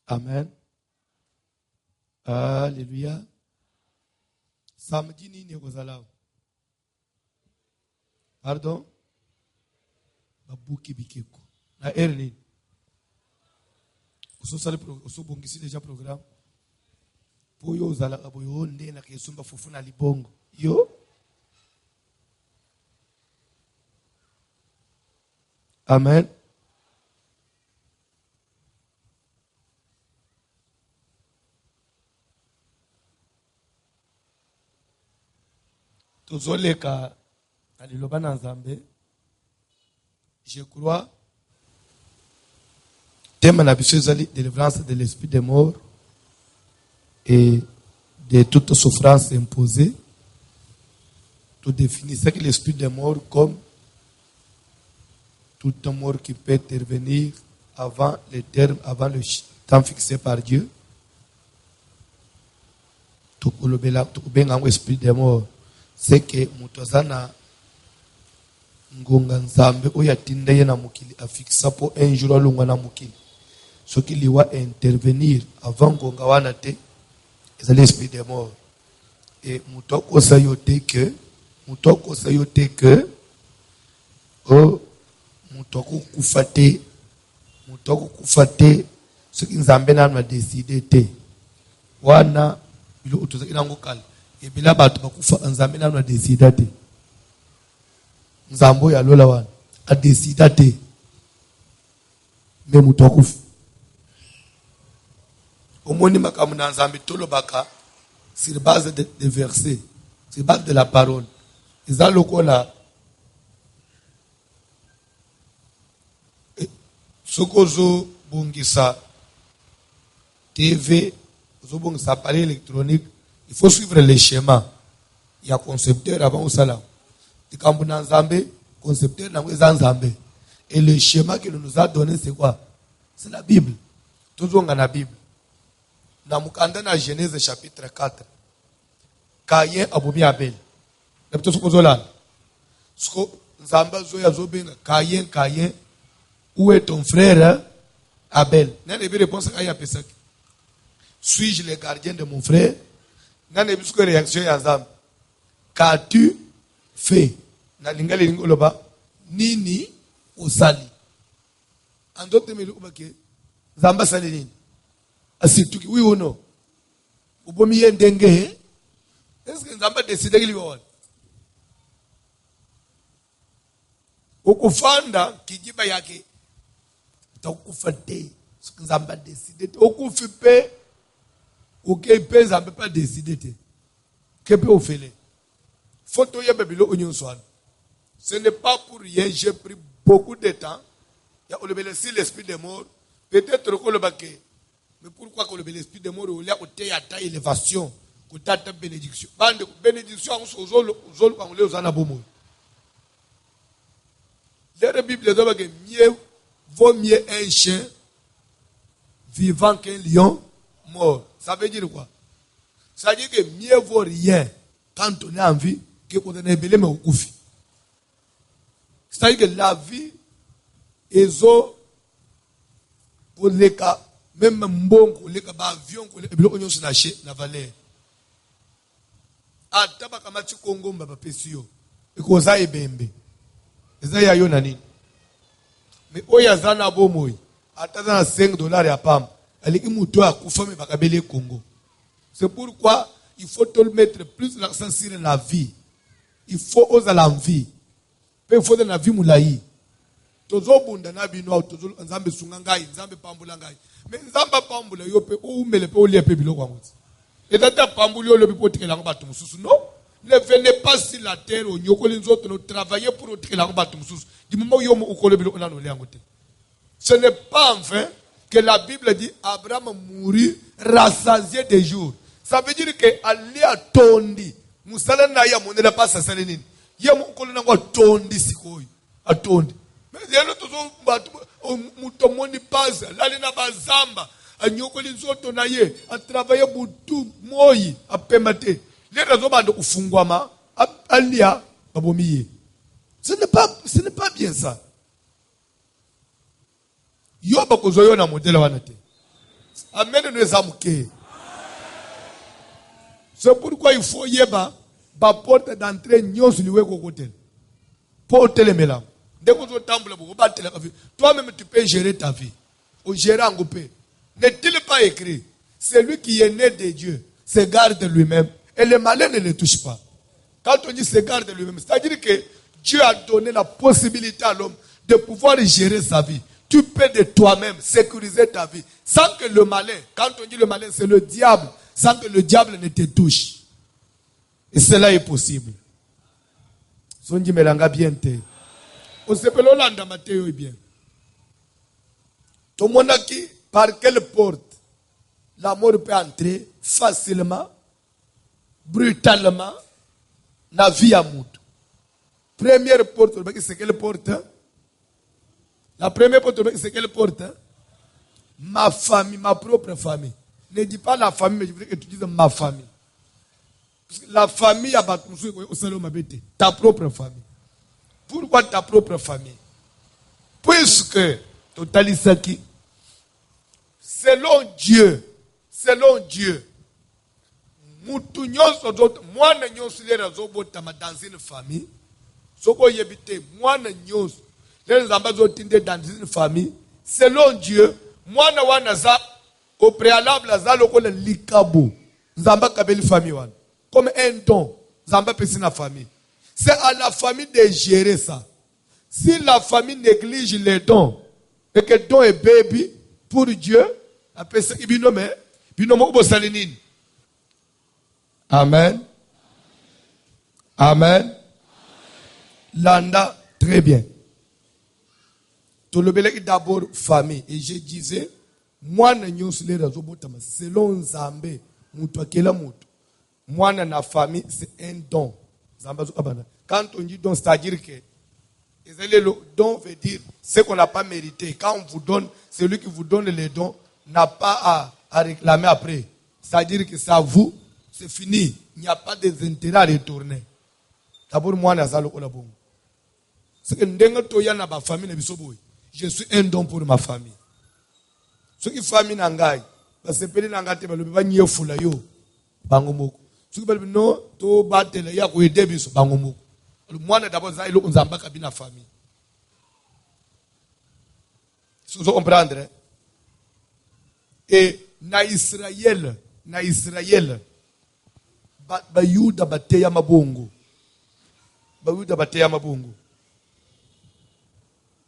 Amen. Alléluia. Samedi nini kozala? Pardon? Babuki bikeko. Na erni. Osobongisi déjà programme. Po yo zala aboyo nde na kesumba fufu na libongo. Yo. Amen. Tozoleka aliloba na Nzambe. Je crois thème na biso ezali délivrance de l'esprit des morts et de toute souffrance imposée. Tu définissais que l'esprit des morts comme toute mort qui peut intervenir avant le terme, avant le temps fixé par Dieu. Tu as l'esprit des morts. C'est que Mutazana Ngonga Nzambe oyatinda ye na mukili afixa po un jour alungwa na mukili. Ce qui lui va intervenir avant Ngonga wana te, c'est l'esprit des morts. Et mutoko sayote que oh mutoko kufate ce qui Nzambe na décidé te. Wana bilo utoza kinango kala. Et bien là, batu bakufa Nzambe na décidé te. Nzambo ya lola wana a décidé te. Mais mutu akufa. Omoni makamu na Nzambe tolo baka sur base de versets, sur base de la parole. Eza lokola sokozo bongisa TV, sokozo bongisa appareil électronique. Il faut suivre les schémas. Il y a concepteur avant au salam. Et quand on a Nzambe, concepteur n'a pas Nzambe. Et le schéma qu'il nous a donné, c'est quoi? C'est la Bible. Toujours dans la Bible. Dans la Genèse chapitre 4. Caïn a bobi Abel. Caïn, où est ton frère Abel? N'a pas réponse à Caïn. Suis-je le gardien de mon frère? N'a pas réaction à Nzambe. Qu'as-tu fait? Na lingale lingoloba nini osali. En d'autres termes, Nzambe sali nini? Asituki oui ou non? Ubomi yendenge. Est-ce que Nzambe décide qu'il va? Okufanda kijiba yake takufate. Ce que Nzambe décide. Okufipe okepe Nzambe pas décide. Kepe ofele. Photo ya bebilo onyon soan. Ce n'est pas pour rien, j'ai pris beaucoup de temps. Il y a aussi l'esprit des morts. Peut-être que le baquet. Mais pourquoi que l'esprit des morts, il y a une élévation, une bénédiction. Bénédiction, on la Bible dit que vaut mieux un chien vivant qu'un lion mort. Ça veut dire quoi? Ça veut dire que mieux vaut rien quand on est en vie que quand on est belé mais au koufi. C'est-à-dire que la vie est pour les cas, même mbongo, les cas avion, les cas on se naché na valeur. Ah, tabaka machi Congo mbaba pesio. Eko za ebembe. Eza ya yo nani. Mais oya zana bomoy. Ataza na $5 ya pam. Aliki muto akufa me bakabele Congo. C'est pourquoi il faut te mettre plus l'accent sur la vie. Il faut oser l'envie. Il faut la vie moulaï. Tozo bunda na bino tozo Nzambe sunga ngai, Nzambe pambula ngai. Mais Nzamba pambula yo pe ou mele pe oli pe biloko ngoti. Et tata pambuli yo le bi potikela ngabatu mususu. Non. Ne venez pas sur la terre au nyokoli nzoto no travailler pour otikela ngabatu mususu. Du moment yo mo ukolo biloko na no le ngote. Ce n'est pas en vain que la Bible dit Abraham mourut rassasié des jours. Ça veut dire que Ali a tondi. Musala na ya monela pas ça nini. Ya mo ukolo na ngo tondi sikoyi. Atondi. Mais yelo tozo mbatu mutomoni paza lali na bazamba anyokoli nzoto na ye a travailler butu moyi a pemate les raisons bande kufungwama alia babomiye. Ce n'est pas bien ça. Yo bakozo yo na modèle wana te. Amen. C'est pourquoi il faut yeba ba porte d'entrée nyon sur le côté. Porte les mélanges. Toi-même tu peux gérer ta vie. Ou gérer en coupé. N'est-il pas écrit? Celui qui est né de Dieu se garde lui-même. Et le malin ne le touche pas. Quand on dit se garde lui-même, c'est-à-dire que Dieu a donné la possibilité à l'homme de pouvoir gérer sa vie. Tu peux de toi-même sécuriser ta vie. Sans que le malin, quand on dit le malin, c'est le diable. Sans que le diable ne te touche. Et cela est possible. On dit melanga bien te. On s'appelle Hollande Matteo bien. Tout le monde qui, par quelle porte la mort peut entrer facilement, brutalement, la vie à mout. Première porte, c'est quelle porte? La première porte, c'est quelle porte? Ma famille, ma propre famille. Ne dis pas la famille, mais je voudrais que tu dises ma famille. Parce que la famille a battu au salon mabete. Ta propre famille. Pourquoi ta propre famille? Puisque, totalisaki, selon Dieu, mutu nyonso zote mwana nyonso lera zobotama dans une famille. Soko yebite mwana nyonso lera zamba zotinde dans une famille. Selon Dieu, mwana wana za au préalable za lokola likabo. Zamba kabeli famille wana. Comme un don, zamba pesi na famille. C'est à la famille de gérer ça. Si la famille néglige les dons et que le don est baby pour Dieu, après ça ibinome ubo salinini. Amen. Amen. Landa, très bien. Tolobeleki d'abord famille. Et je disais, mwana nyonso le razo botama selon Nzambe, mutu akela mutu. Mwana na famille, c'est un don. Quand on dit don, c'est-à-dire que le don veut dire ce qu'on n'a pas mérité. Quand on vous donne, celui qui vous donne les dons n'a pas à réclamer après. C'est-à-dire que c'est à vous, c'est fini. Il n'y a pas des intérêts à retourner. D'abord, moi, c'est que je suis un don pour ma famille. Ce qui famille n'angai, parce que peli n'angate ba lobi ba nyefula yo bangomoko. Ce qui bali no to batela ya ko edebiso bangomoko. Moi, d'abord, ça il onzamba kabina famille. Si vous comprenez. Et na Israël, Bayuda bateya mabongo.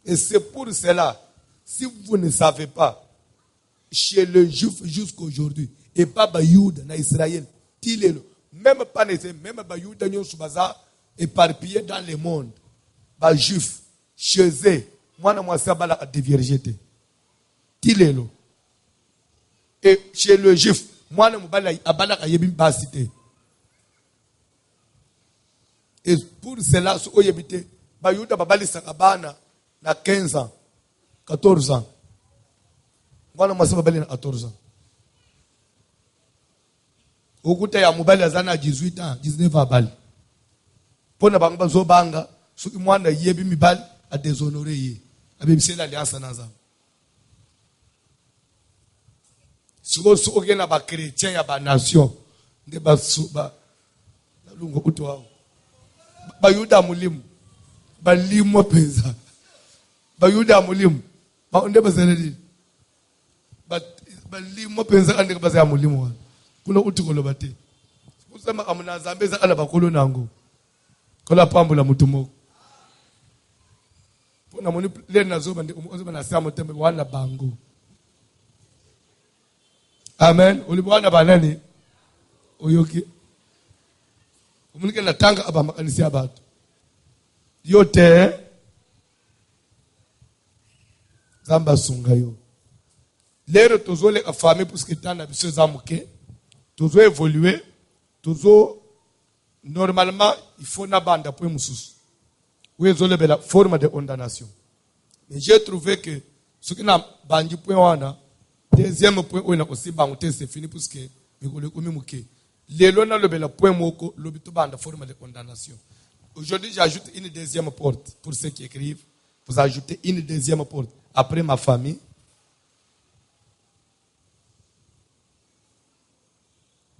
Et c'est pour cela, si vous ne savez pas, chez les Juifs jusqu'aujourd'hui, et pas Bayuda na Israël, même pas même Bayuda nyon subaza éparpillé dans le monde, ba Juifs chez eux, moi na moi sabala a déviergeté. Tilelo. Et chez le Juif, moi na mobala abala ka yebim ba cité. Et pour cela, ce qui habite, Bayuda Babali Sakabana, na 15 ans, 14 ans. Moi, je suis à 14 ans. Au côté, il y a Mobali Azana 18 ans, 19 ans. Pour ne pas se banga, ce qui moi, je suis à déshonorer. C'est l'alliance Naza. Si vous avez un chrétien, il y a une nation. Il y a Bayuda mulimu balimo peza Bayuda mulimu ba onde bazaleli balimo peza kande baza mulimu kuna utikolo bate kusema kamuna zambeza ala bakolo nango kola pambula mutumo pona moni le nazoba ndi ozoba na samo tembe wana bango. Amen. Ulibwana banani oyoki umunike natanga aba makanisi abantu yote zamba sungayo lero tozole ka famille puisque tana biso zamuke tozo évoluer tozo normalement il faut na banda pour mususu wezole bela forme de condamnation. Mais j'ai trouvé que ce qui na bandi point wana deuxième point on a aussi bangote c'est fini puisque mikole komi muke. Lelo na lobela point moko lobito banda forme de condamnation. Aujourd'hui, j'ajoute une deuxième porte pour ceux qui écrivent. Vous ajoutez une deuxième porte après ma famille.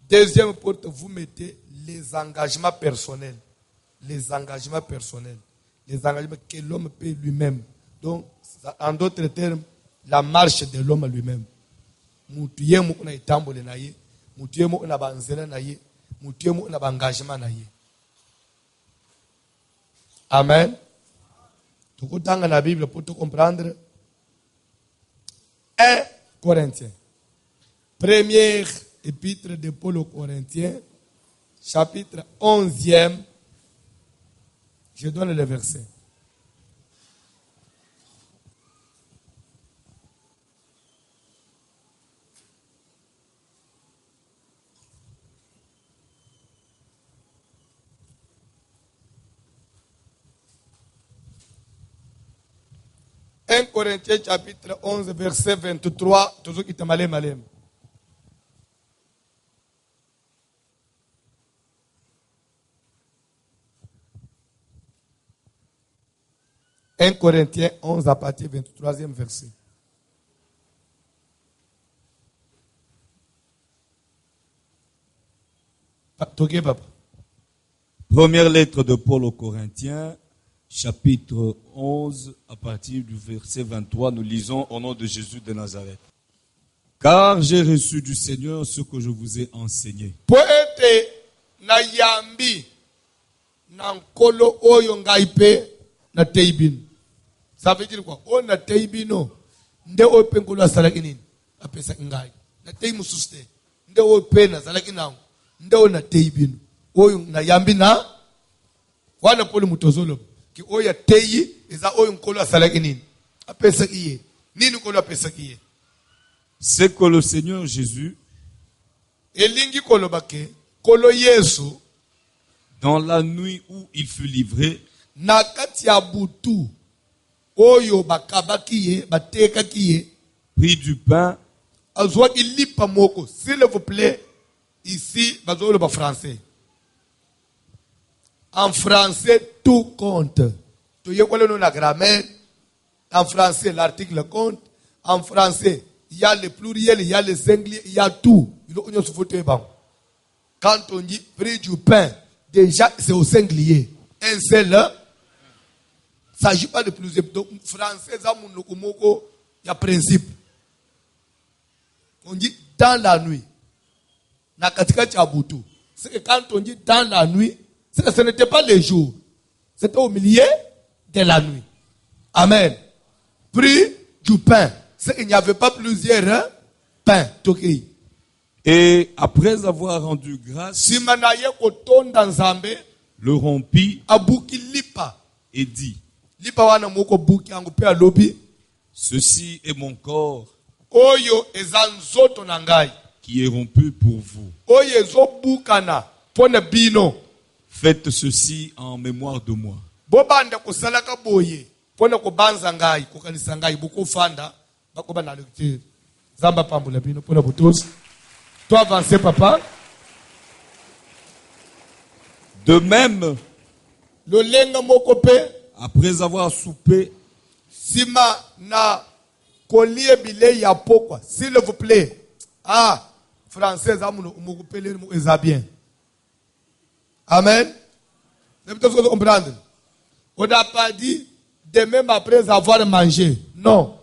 Deuxième porte, vous mettez les engagements personnels. Les engagements personnels. Les engagements que l'homme paie lui-même. Donc, en d'autres termes, la marche de l'homme lui-même. Mutuye mu na itambole na ye, mutuye mu na banzela na ye, mutuye mu na engagement na ye. Amen. Tout dans la Bible pour tout comprendre. 1 Corinthiens. Première épître de Paul aux Corinthiens, chapitre 11e. Je donne le verset. « 1 Corinthiens chapitre 11, verset 23, toujours qui malem malem. « 1 Corinthiens 11 à partir du 23e verset. Toquez, papa. Première lettre de Paul aux Corinthiens, chapitre 11, à partir du verset 23, nous lisons au nom de Jésus de Nazareth. Car j'ai reçu du Seigneur ce que je vous ai enseigné. Poete na yambi na nkolo oyo ngaipe na teibin. Ça veut dire quoi? On a teibino. Nde ope nkolo asalaki nini? Apesa ngai. Na teimu suste. Nde ope na salaki nango. Nde o na teibino. Oyo na yambi na wana pole mutozolo. Ki oya teyi eza oyo nkolo asalaki nini? Apesa kiye. Nini nkolo apesa kiye? C'est que le Seigneur Jésus, elingi kolobake kolo Yesu dans la nuit où il fut livré, na kati ya butu oyo bakabaki ye batekaki ye prit du pain, azwaki lipa moko. S'il vous plaît, ici bazoloba français. En français tout compte. Toyekola no la grammaire. En français l'article compte. En français il y a le pluriel, il y a le singulier, il y a tout. Quand on dit pris du pain, déjà c'est au singulier. Un seul, il ne s'agit pas de plusieurs. Donc, français, il y a principe. On dit dans la nuit. C'est que quand on dit dans la nuit, ce n'était pas le jour. C'était au milieu de la nuit. Amen. Pris du pain. C'est qu'il n'y avait pas plusieurs pains. Et après avoir rendu grâce, le rompit et dit, ceci est mon corps qui est rompu pour vous. Faites ceci en mémoire de moi. Toi avancez, papa. De même, après avoir soupé, sima na kolie bile ya pokwa, s'il vous plaît. Ah, français, ça bien. Amen. Vous comprendre? On n'a pas dit de même après avoir mangé. Non.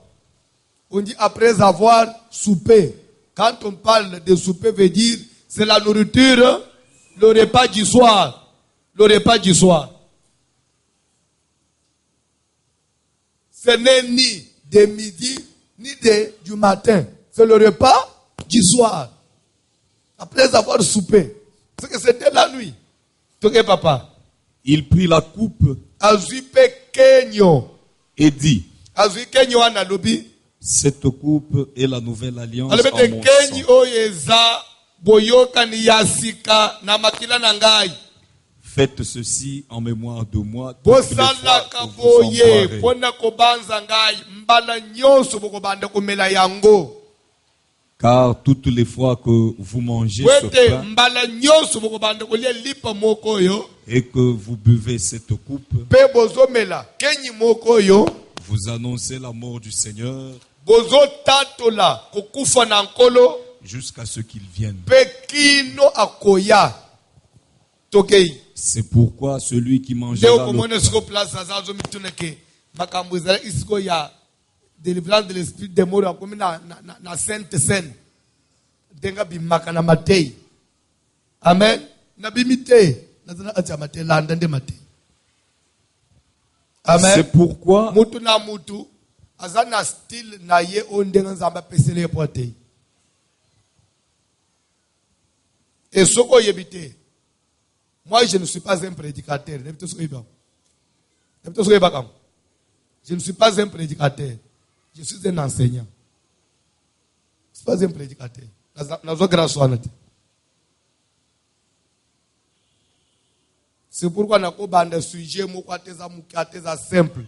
On dit après avoir soupé. Quand on parle de souper, veut dire c'est la nourriture, le repas du soir. Le repas du soir. Ce n'est ni de midi, ni du matin. C'est le repas du soir. Après avoir soupé. C'est que c'était la nuit. Ok, papa. Il prit la coupe et dit, cette coupe est la nouvelle alliance en mon sang. Faites ceci en mémoire de moi toutes les fois que vous en boirez. Car toutes les fois que vous mangez ce pain et que vous buvez cette coupe, vous annoncez la mort du Seigneur jusqu'à ce qu'ils viennent. Pekino akoya. Tokei. C'est pourquoi celui qui mangera délivrance de l'esprit des morts comme na sainte scène denga bimaka na matei. Amen. Na bimite na acha matei landa nde matei. Amen. C'est pourquoi mutu na mutu azana style na ye ondenga nzamba pesele pote. Et soko yebite. Moi je ne suis pas un prédicateur. Je ne suis pas un prédicateur. Je suis un enseignant. Je ne suis pas un prédicateur. C'est pourquoi na ko banda sujet mo kwateza mukateza simple.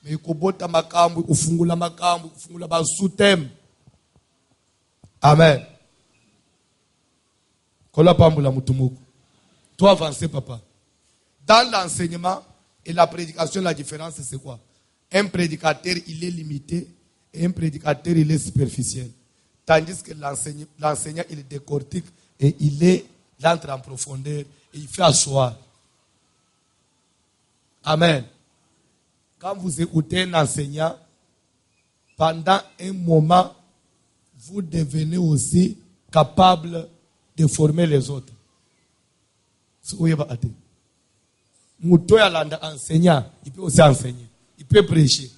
Mais ko bota makambu, kufungula makambu, kufungula ba sous-thème. Amen. Kola pambula mutumuko. Toi avancer papa. Dans l'enseignement et la prédication, la différence c'est quoi? Un prédicateur il est limité et un prédicateur il est superficiel. Tandis que l'enseignant il décortique et il entre en profondeur et il fait asseoir. Amen. Quand vous écoutez un enseignant, pendant un moment, vous devenez aussi capable de former les autres. Enseignant, il peut aussi enseigner. Il peut prêcher.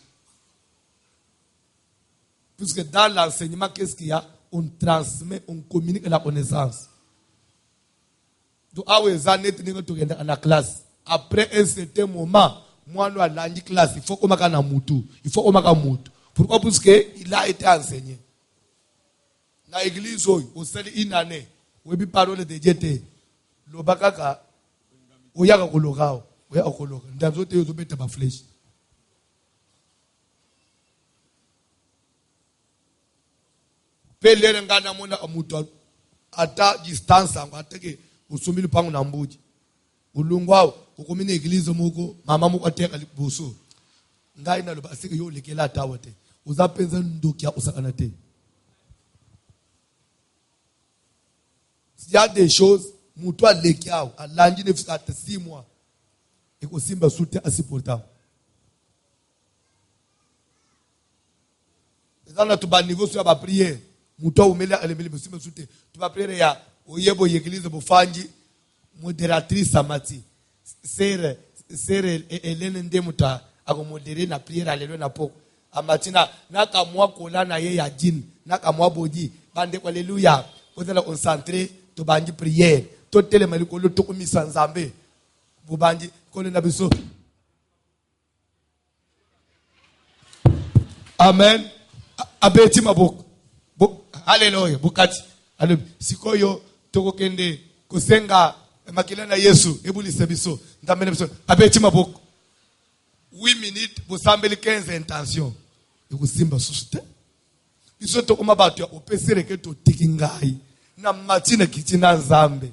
Puisque dans l'enseignement, qu'est-ce qu'il y a? On transmet, on communique la connaissance. Donc, dans la classe, après un certain moment, moi, nous allons la classe, il faut qu'on mette un moutou. Il faut qu'on mette un moutou. Pourquoi? Parce qu'il a été enseigné. Dans l'église, au sein d'une année, où il parole de Dieu, le bakaka, où il y a un colorao, où il y a un colorao. Dans les autres, il y a une flèche. Pele ngana mona amuto ata distance ata ke usumili pangu na mbuji ulungwao ukomine église moko mama moko ateka liboso ngai na lo basike yo lekela tawote uzapenza ndokia usakana te. Il y a des choses muto alekiao alangi ne fata 6 mois et ko simba soute assez pourtant. Ezana to ba niveau sur ba prière. Muto umele alemele musime soute. Tu vas prier ya oyebo yeglise bofanji modératrice samati. Sere Hélène Ndemuta ako modérer na prière alelo na poko. Amatina naka mwa kola na ye ya jin naka mwa bodi bande ko alléluia. Ozala concentrer to banji prière. To telema likolo to komisa nzambe. Bobanji ko na biso. Amen. Abeti maboko. Hallelujah. Bukati. Hallelujah. Sikoyo toko kende kusenga makila na Yesu ebuli sebiso ndamene biso abeti maboko 8 minutes bosambeli 15 intention ekusimba susute biso toko mabatu ya opesere ke to tikingai na matina kitina nzambe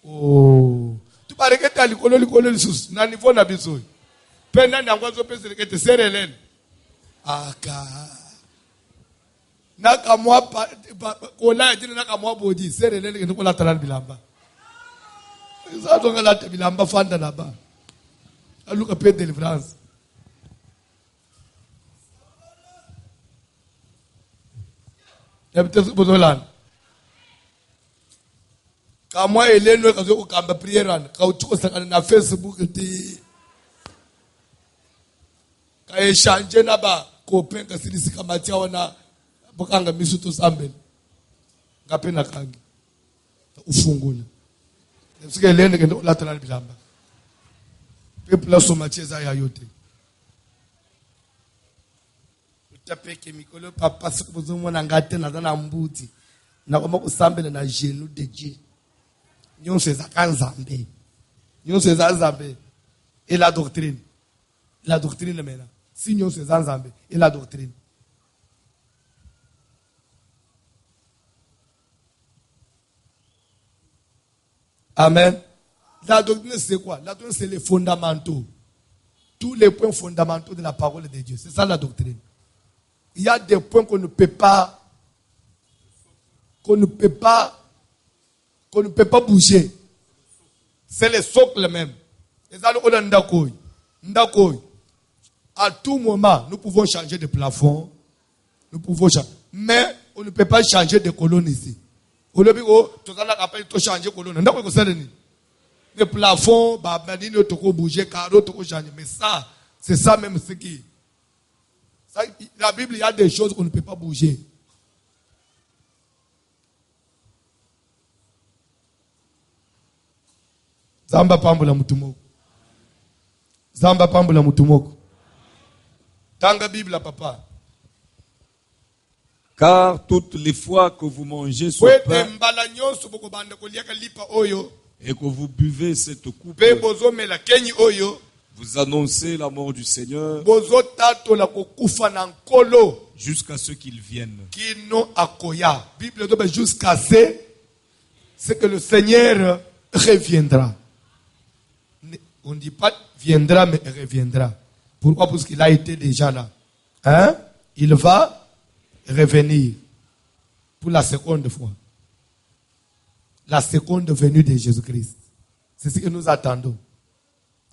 oh tubareke tali kololi lisusu na niveau na biso pena nyangwazo pesere ke te serelene aka naka mwa kola jina naka mwa bodi serelene ke nkola talal bilamba zato ngala te bilamba fanda na ba aluka pe délivrance ebite bozolan kamwa eleno kazo ukamba prière ka utuko sakana na Facebook ti ka échanger na ba copain ka silisi kamatia wana bokanga misuto sambele ngapena kangi ufungule sike lende ke ndo lateral bilamba people somacheza ya yote utapeke mikolo papa sikubuzumona ngate na mbuti na koma kusambela na genou de Dieu nyonso za kanzambe nyonso za nzambe et la doctrine mena si nyonso za nzambe et la doctrine. Amen. La doctrine, c'est quoi? La doctrine, c'est les fondamentaux. Tous les points fondamentaux de la parole de Dieu. C'est ça la doctrine. Il y a des points qu'on ne peut pas qu'on ne peut pas bouger. C'est le socle même. À tout moment, nous pouvons changer de plafond. Nous pouvons changer. Mais on ne peut pas changer de colonne ici. Le plafond, bouger, mais ça, c'est ça même ce qui. La Bible, il y a des choses qu'on ne peut pas bouger. Zamba pambula mutumoko. Zamba pambula mutumoko. Tanga Bible, papa. Car toutes les fois que vous mangez ce pain et que vous buvez cette coupe, vous annoncez la mort du Seigneur jusqu'à ce qu'il vienne. Jusqu'à ce que le Seigneur reviendra. On ne dit pas viendra, mais reviendra. Pourquoi? Parce qu'il a été déjà là. Hein? Il va revenir pour la seconde fois. La seconde venue de Jésus-Christ. C'est ce que nous attendons.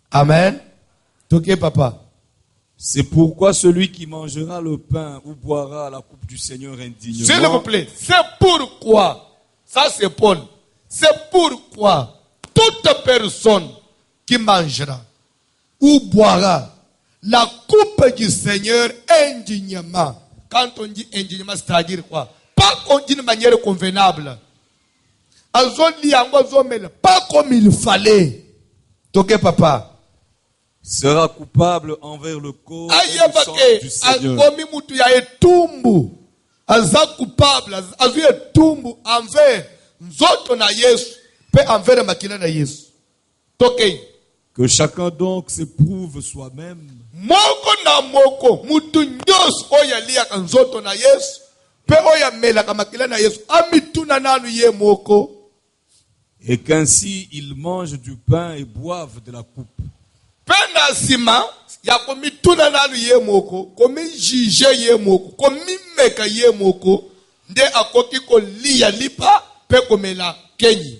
Amen. Ok, papa. C'est pourquoi celui qui mangera le pain ou boira la coupe du Seigneur indignement. S'il vous plaît, c'est pourquoi. Ça, c'est Paul. C'est pourquoi toute personne qui mangera ou boira la coupe du Seigneur indignement. Quand on dit indignement, c'est-à-dire quoi? Pas d'une manière convenable. Pas comme il fallait. Ok, papa. Sera coupable envers le corps et le sang du Seigneur. Coupable envers nzoto na Yesu pe envers makila na Yesu. Tokei. Que chacun donc s'éprouve soi-même. Moko na moko mutu nyos oya lia nzoto na Yesu pe oya mela makila na Yesu amituna nanu ye moko. Et qu'ainsi ils mangent du pain et boivent de la coupe. Pena sima ya komituna nanu ye moko, komi jije ye moko, komi meka ye moko, nde akoki ko liya lipa pe komela kenyi.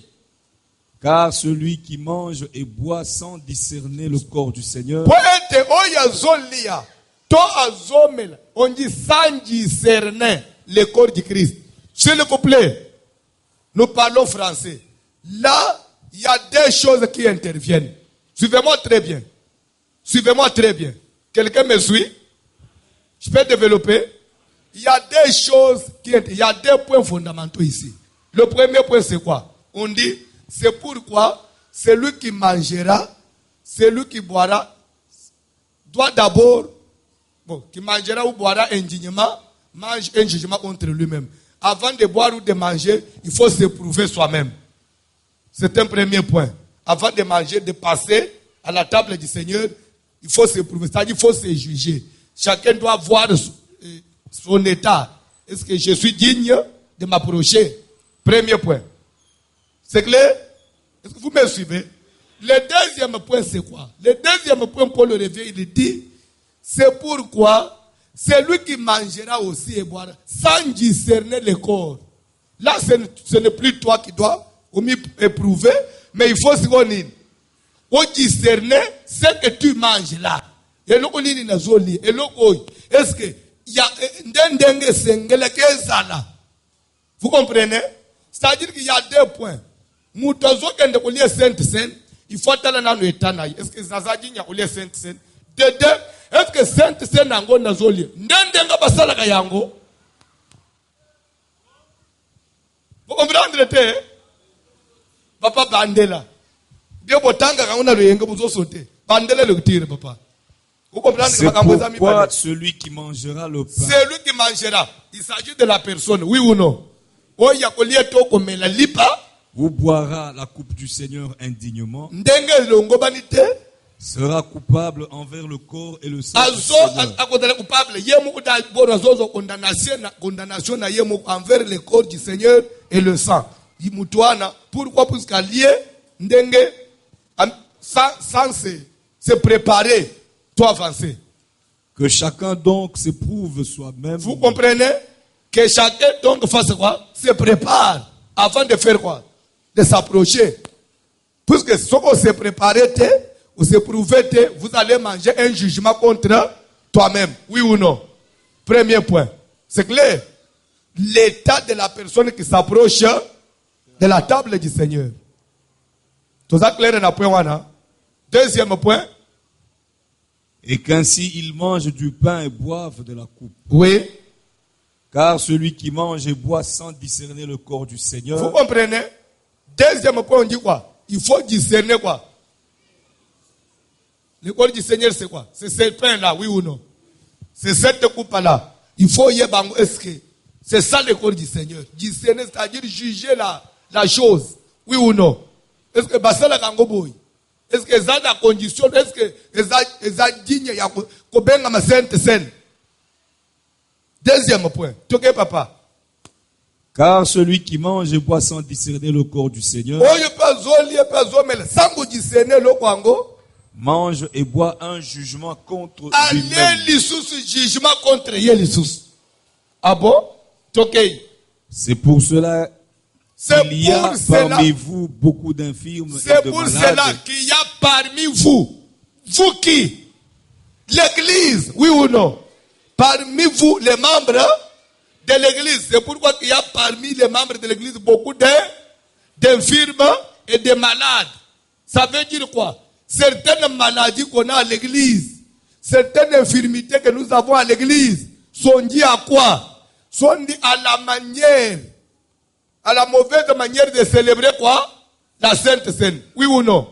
Car celui qui mange et boit sans discerner le corps du Seigneur, poete oya zolia to azomela, on dit sans discerner le corps du Christ. S'il vous plaît, nous parlons français. Là, il y a des choses qui interviennent. Suivez-moi très bien. Suivez-moi très bien. Quelqu'un me suit? Je peux développer? Il y a des choses il y a des points fondamentaux ici. Le premier point, c'est quoi? On dit, c'est pourquoi celui qui mangera, celui qui boira, doit d'abord, qui mangera ou boira indignement, mange un jugement contre lui-même. Avant de boire ou de manger, il faut s'éprouver soi-même. C'est un premier point. Avant de manger, de passer à la table du Seigneur, il faut s'éprouver. C'est-à-dire, il faut se juger. Chacun doit voir son état. Est-ce que je suis digne de m'approcher? Premier point. C'est clair? Est-ce que vous me suivez? Le deuxième point, c'est quoi? Le deuxième point, Paul le revient, il dit, c'est pourquoi celui qui mangera aussi et boira sans discerner le corps. Là, ce n'est plus toi qui dois éprouver, mais il faut se connaître. Pour discerner ce que tu manges là. Est-ce que il y a vous comprenez? C'est-à-dire qu'il y a deux points. Il faut aller est-ce que Zazadi a oublié Sainte-Seine? De deux, est-ce que Sainte-Seine a un nazoli? Ndendenga basala kayango. Vous comprenez? Papa Bandela. C'est pourquoi celui qui mangera le pain. Celui qui mangera. Il s'agit de la personne, oui ou non? Ou boira la coupe du Seigneur indignement. Sera coupable envers le corps et le sang du Seigneur. Envers le corps du Seigneur et le sang. Pourquoi? Parce qu'à lier, sans se préparer, toi avancer. Que chacun donc s'éprouve soi-même. Vous comprenez? Que chacun donc fasse quoi? Se prépare avant de faire quoi? De s'approcher. Puisque ce qu'on se préparait, ou se prouvait, vous allez manger un jugement contre toi-même. Oui ou non? Premier point. C'est clair. L'état de la personne qui s'approche de la table du Seigneur. Tout ça clair dans le point 1. Deuxième point. Et qu'ainsi ils mangent du pain et boivent de la coupe. Oui. Car celui qui mange et boit sans discerner le corps du Vous Seigneur. comprenez? Deuxième point, on dit quoi? Il faut discerner quoi? Le corps du Seigneur, c'est quoi? C'est ce pain-là, oui ou non? C'est cette coupe-là. Il faut y avoir, est-ce que c'est ça le corps du Seigneur? Discerner, c'est-à-dire juger la chose, oui ou non? Est-ce que c'est la kangoboy? Est-ce que ça la condition? Est-ce que ça digne ya kobenga ma sainte scène? Deuxième point. Ok, papa. Car celui qui mange et boit sans discerner le corps du Seigneur. Mange et boit un jugement contre lui-même. Jugement contre Yelissus. Ah bon? Ok. C'est pour cela qu'il y a parmi vous beaucoup d'infirmes et de malades. C'est pour cela qu'il y a parmi vous qui? L'église, oui ou non? Parmi vous, les membres de l'église. C'est pourquoi il y a parmi les membres de l'église beaucoup d'infirmes et de malades. Ça veut dire quoi? Certaines maladies qu'on a à l'église, certaines infirmités que nous avons à l'église, sont dites à quoi? Sont dites à la manière, à la mauvaise manière de célébrer quoi? La Sainte Seine. Oui ou non?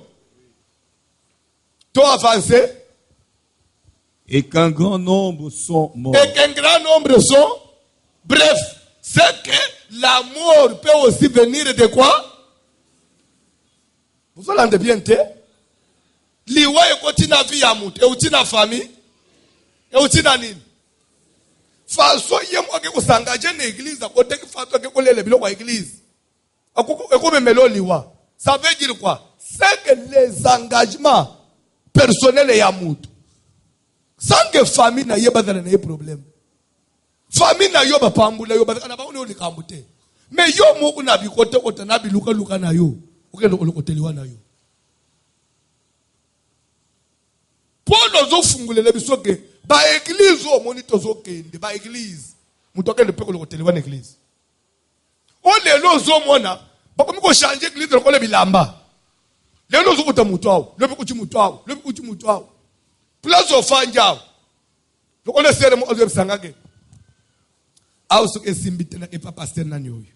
Toi avancé? Et qu'un grand nombre sont morts. Et qu'un grand nombre sont. Bref, c'est que la mort peut aussi venir de quoi? Vous allez bien te? Liwa ekotina vie ya mutu, eutina famille, eutina nini? Faso yemo ke kusangaje na église, akote ki faso ke kolele biloko ya église. Ekome melo liwa. Ça veut dire quoi? C'est que les engagements personnels ya mutu. Sans que famille na yeba dans les problèmes. Famille na yo ba pambula yo ba kana ba uni likambute. Mais yo mo na bikote kota na biluka na yo. Ukendo olokoteliwa na yo. Paul ozo fungulele bisoke ba église o monito zo kende ba église. Mutoke le peko olokoteliwa na église. O lelo zo mona ba komi ko changer église lokole bilamba. Lelo zo kuta mutu awo, lebi kuti mutu awo, lebi kuti mutu awo. Place of fanja. Lokole sere mo ozo bisangake. Aousso que simbite na epa pasteur na nyoyo.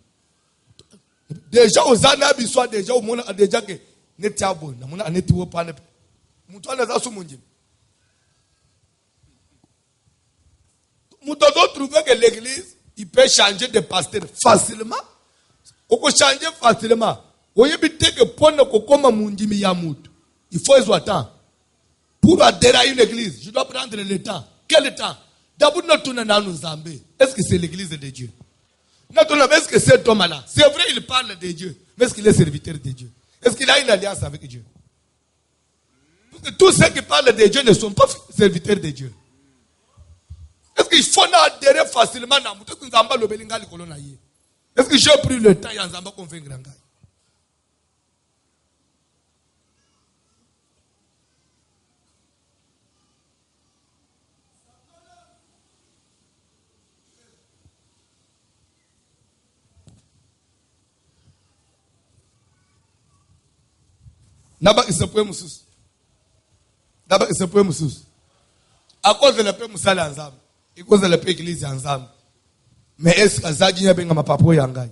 Déjà ozana biswa déjà au mona déjà que netiabo na mona anetiwo pa ne. Mutu anaza su munjim. Mutu doit trouver que l'église il peut changer de pasteur facilement. On peut changer facilement. Oyebite que pona kokoma munjimi ya mutu. Il faut y temps. Pour adhérer à une église, je dois prendre le temps. Quel temps? D'abord, est-ce que c'est l'église de Dieu? Est-ce que cet homme-là, c'est vrai, il parle de Dieu, mais est-ce qu'il est serviteur de Dieu? Est-ce qu'il a une alliance avec Dieu? Parce que tous ceux qui parlent de Dieu ne sont pas serviteurs de Dieu. Est-ce qu'il faut adhérer facilement? Est-ce que j'ai pris le temps et en convaincre un gars? D'abord, il se peut moussous. D'abord, il se peut moussous. À cause de la paix moussale ensemble. À cause de la paix église ensemble. Mais est-ce que ça dit que ma papa yangai?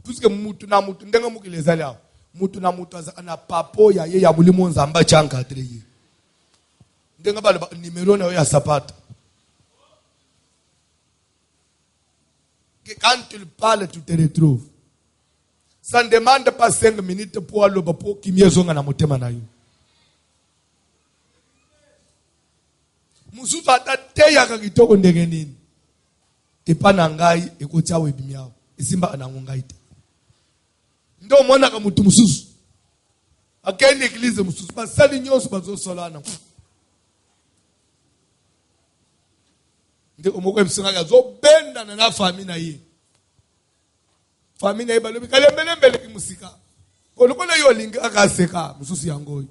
Puisque mutu na mutu ndenga mukileza leo. Mutu na mutu ana papo ya ye ya mulimo nzamba changa treye. Ndenga bale numéro na ya sapata. Quand tu parles, tu te retrouves. Ça ne demande pas 5 minutes pour aller au qui mieux zonga na motema na yo. Mususu ata teya ka kitoko ndenge nini. Epa na ngai ekotia webimiao. Isimba na ngai te. Ndo mona ka mutu mususu. Akeni église mususu ba sali nyonso bazo solana. nde omoko emsinga zo benda na famille na ye. Famille na ye balobi kalembelembele ki musika. Kolokona yo linga akaseka mususu yango.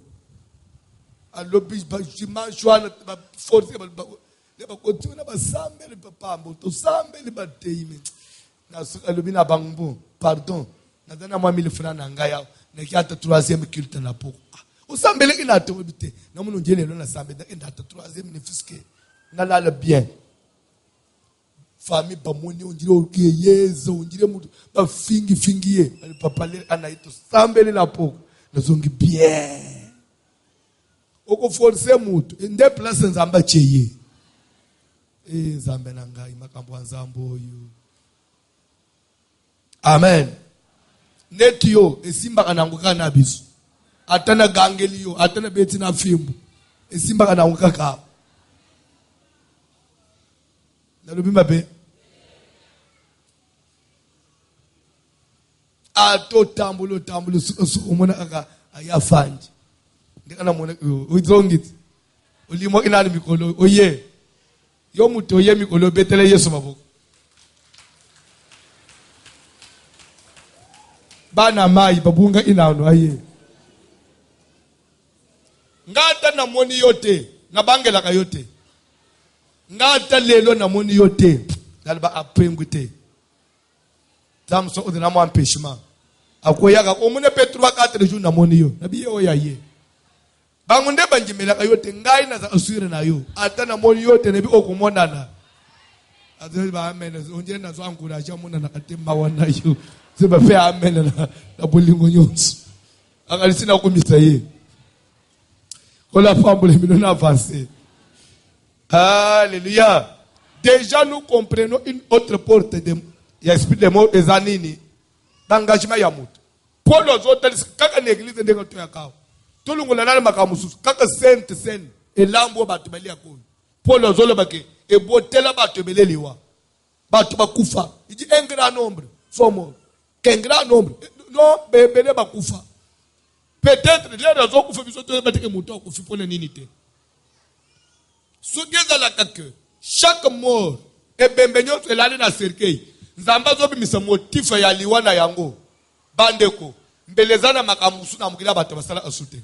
Alobi ba jimashwana ba force ba ba continue ba sambele papa mboto sambele ba teime. Na alobi na bangbo pardon. Na dana moi 1000 francs na ngaya na kiata 3e culte na poko. Usambele ina to bite. Na muno njele lo na sambele ina ta 3e ne fiske. Na la bien. Famille bamoni onjire okiyeza onjire mutu ba fingi ye papa le anaito sambele na poko nazongi bien oko force mutu inde place nzamba cheye nzambe na ngai makambo nzambo oyo amen netio esimba kananguka na biso atana gangelio atana beti na fimbo esimba kananguka ka nalobimba be ato tambulo umona aka ayafanje ndikana mona uzongiti ulimo inani mikolo oye yo muto ye mikolo betele Yesu maboko bana mai babunga inano aye ngata na moni yote na bangela ka yote ngata lelo na moni yote dalba apengute Samson odina mo empêchement akoyaga omune Petro ba 4 jours na moni yo na biye oyaye bangunde banjimela kayote ngai na za asure na yo ata na moni yote ne bi okumonana azeli ba amen onje na zo encourage mona na katemba wana yo se ba fe amen na bolingo nyonso akalisi na komisa ye kola fambule mino na avancer. Alléluia. Déjà nous comprenons une autre porte de l'esprit de mort des anini d'engagement ya mutu. Paul aux autres kaka l'église de ngoto ya kao. Tulungola na makamususu kaka sainte scène et lambo batu bali yakoni. Paul aux autres bake e botela batu beleliwa. Batu bakufa. Il dit un grand nombre sont morts. Qu'un grand nombre non bebele bakufa. Peut-être les raisons kufa biso to bateke mutu akufi pona nini te. Sugeza la kake chaque mort et bembenyo elali na cercueil. Nzamba zo bimisa motif ya liwa na yango. Bandeko mbelezana makamusu na mukila bato basala asute.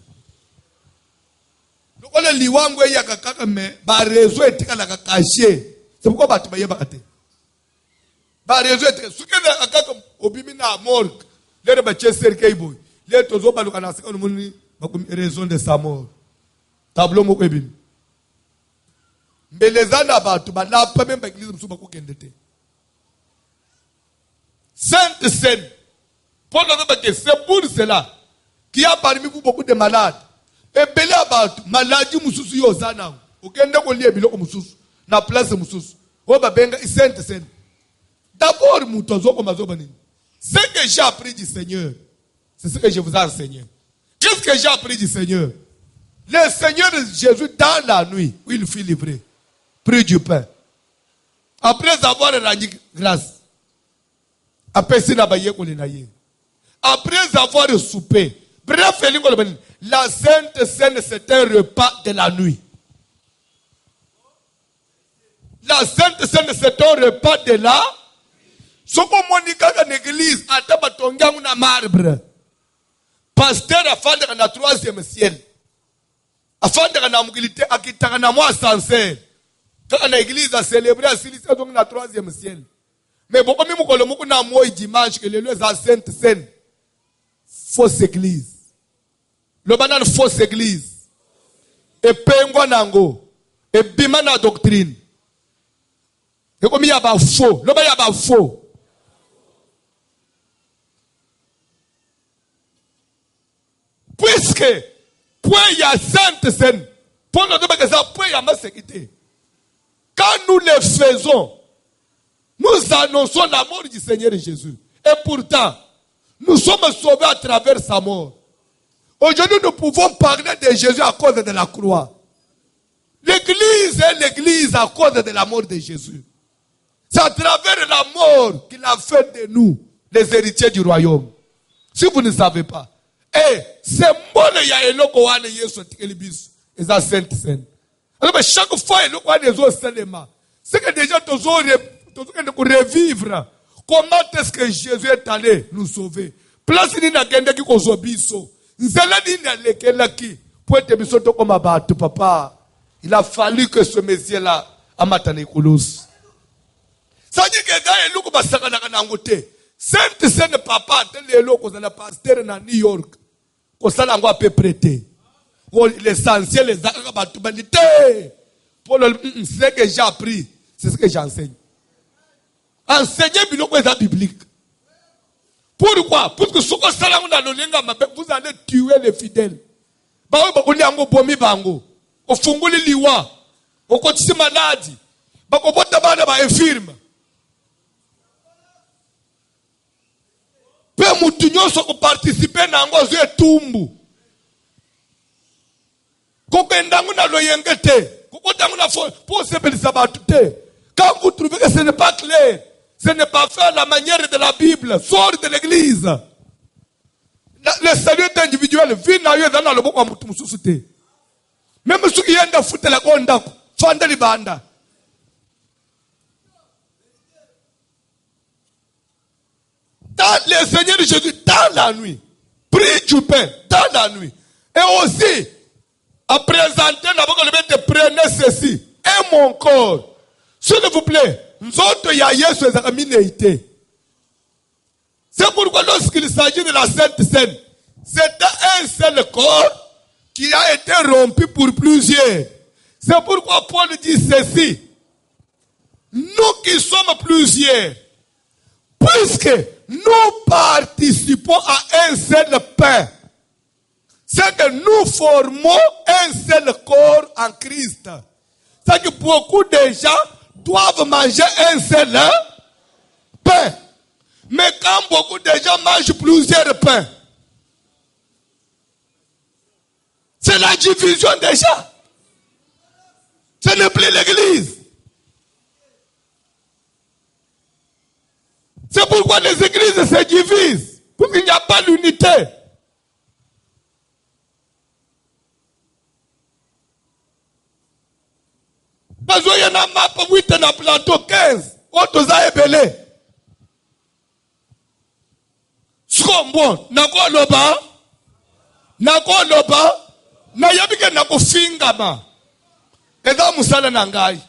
Lokole liwango ya kakaka me ba rezo etika la kakache. C'est pourquoi bato bayeba kate. Ba rezo etika sukeza akaka obimi na morgue. Lere ba che cercueil boy. Le tozo baluka na seka muni bakomi raison de sa mort. Tableau moko ebimi. Mbelezana bato ba la pa même ba église musu bako kendete. Sainte Seine. Paul a dit que c'est pour cela qu'il y a parmi vous beaucoup de malades. Et belé abatou, maladie mususu yo zana. Okende ko lié biloko mususu na place mususu. O ba benga Sainte Seine. D'abord mutozo ko mazoba nini. Ce que j'ai appris du Seigneur, c'est ce que je vous ai enseigné. Qu'est-ce que j'ai appris du Seigneur? Le Seigneur Jésus dans la nuit où il fut livré, prit du pain. Après avoir rendu grâce, après avoir soupé, bref, la Sainte Seine, c'est un repas de la nuit. La Sainte Seine, c'est un repas de la. Ce qu'on monica dans l'église, à Tabatonga, on a marbre. Pasteur a fait dans le 3e ciel. A fait dans la mobilité, à qui t'as un mois sincère. Quand l'église a célébré, a célébré dans le 3e ciel. Mais beaucoup même quand le mot na moi dimanche que les lieux à Sainte Seine, fausse église. Le banane fausse église. Et pengwa nango. Et bimana doctrine. Et comme il y a pas faux, le ba y a pas faux. Puisque point il y a Sainte Seine, pour nous dire que ça point il y a ma sécurité. Quand nous le faisons, nous annonçons la mort du Seigneur Jésus. Et pourtant, nous sommes sauvés à travers sa mort. Aujourd'hui, nous pouvons parler de Jésus à cause de la croix. L'église est l'église à cause de la mort de Jésus. C'est à travers la mort qu'il a fait de nous les héritiers du royaume. Si vous ne savez pas. Et c'est bon, il y a un loco à Yesu et la Sainte Seine. Alors, chaque fois, il y a un C'est que déjà, tu as revivre. Comment est-ce que Jésus est allé nous sauver? Place ni na gende ki kozobiso. Nzela ni na lekela ki. Pour être bisoto comme abato, papa. Il a fallu que ce Messie-là amatane koulos. Ça dit que gars est louko basaka na kanangote. Sainte papa, tel loko za na pasteur na New York. Ko sala ngo ape prêter. L'essentiel les zaka batu bandite. Pour le c'est que j'ai appris, c'est ce que j'enseigne. Enseigner biloko est biblique. Pourquoi? Parce que ce que ça vous allez tuer les fidèles. Au funguli liwa, au kotisi maladi, bakobota bana ba infirme. Pe mutu nyonso ko participer na ngo zo etumbu. Kokendangu na loyengete, kokotangu na pour se belisa batu te. Quand vous trouvez que ce n'est pas clair, ce n'est pas fait à la manière de la Bible, sort de l'église. Le salut est individuel. Même ceux qui viennent de foutre la gonda, fanda libanda. Le Seigneur Jésus, dans la nuit, prie du pain, dans la nuit. Et aussi, à présenter, prenez ceci, et mon corps. S'il vous plaît, c'est pourquoi lorsqu'il s'agit de la Sainte Seine, c'est un seul corps qui a été rompu pour plusieurs. C'est pourquoi Paul dit ceci. Nous qui sommes plusieurs, puisque nous participons à un seul pain, c'est que nous formons un seul corps en Christ. C'est que beaucoup de gens doivent manger un seul pain. Mais quand beaucoup de gens mangent plusieurs pains, c'est la division déjà. Ce n'est plus l'église. C'est pourquoi les églises se divisent. Parce qu'il n'y a pas l'unité. Parce qu'il y en a map 8 na plateau 15. Autres a ébélé. Skombo, nako loba. Na yabike nako fingama. Eza musala na ngai.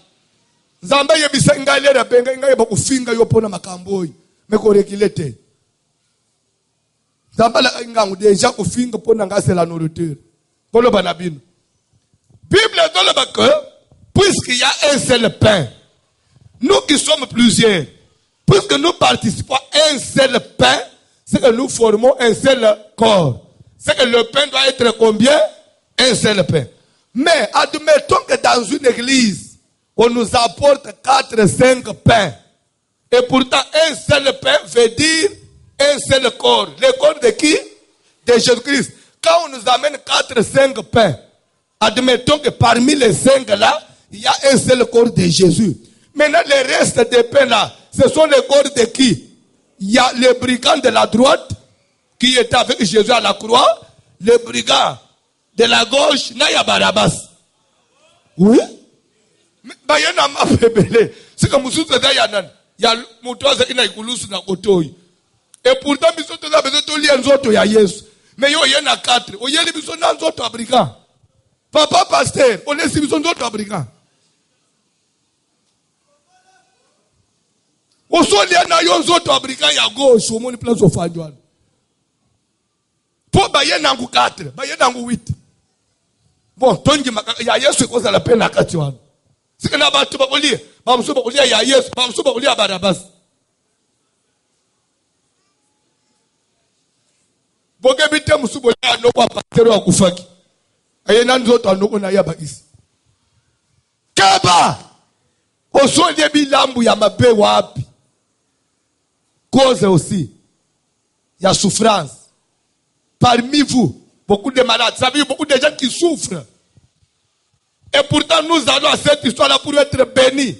Nzamba yebisa ngai lera benga ngai ba kufinga yo pona makamboi. Meko rekilete. Nzamba la ngangu deja kufinga pona ngase la nourriture. Kolo banabino. Bible dans le bac, puisqu'il y a un seul pain, nous qui sommes plusieurs, puisque nous participons à un seul pain, c'est que nous formons un seul corps. C'est que le pain doit être combien? Un seul pain. Mais admettons que dans une église, on nous apporte 4, 5 pains. Et pourtant, un seul pain veut dire un seul corps. Le corps de qui? De Jésus-Christ. Quand on nous amène 4, 5 pains, admettons que parmi les 5 là, il y a un seul corps de Jésus. Maintenant, le reste des pains là, ce sont les corps de qui? Il y a les brigands de la droite qui étaient avec Jésus à la croix. Les brigands de la gauche, Naya Barabas. Oui? Mais il y a un peu c'est comme si il y a Moutoise qui n'a pas na kotoy. Et pourtant, ils sont besoin de lire un autre, il y a Yesu. Mais il y en a 4. Il y a besoin d'un autre brigand. Papa pasteur, on est besoin d'autres brigand. On soit lié na yon autres brigand ya gauche, au moins place au Fadouane. Pour bayer nangu 4, bayer nangu 8. Bon, tongi il y a Yesu cause la peine à Katiwan. C'est que là-bas, tu vas lire. Bamsou va lire, il y a Yesu. Bamsou va lire à Barabas. Bogebite musubo ya noko pasteur akufaki. Ayena nzoto anoko na yaba isi. Kaba! Osonye bilambu ya mabe wapi. Cause aussi. Il y a souffrance. Parmi vous, beaucoup de malades. Vous savez, beaucoup de gens qui souffrent. Et pourtant, nous allons à cette histoire-là pour être bénis.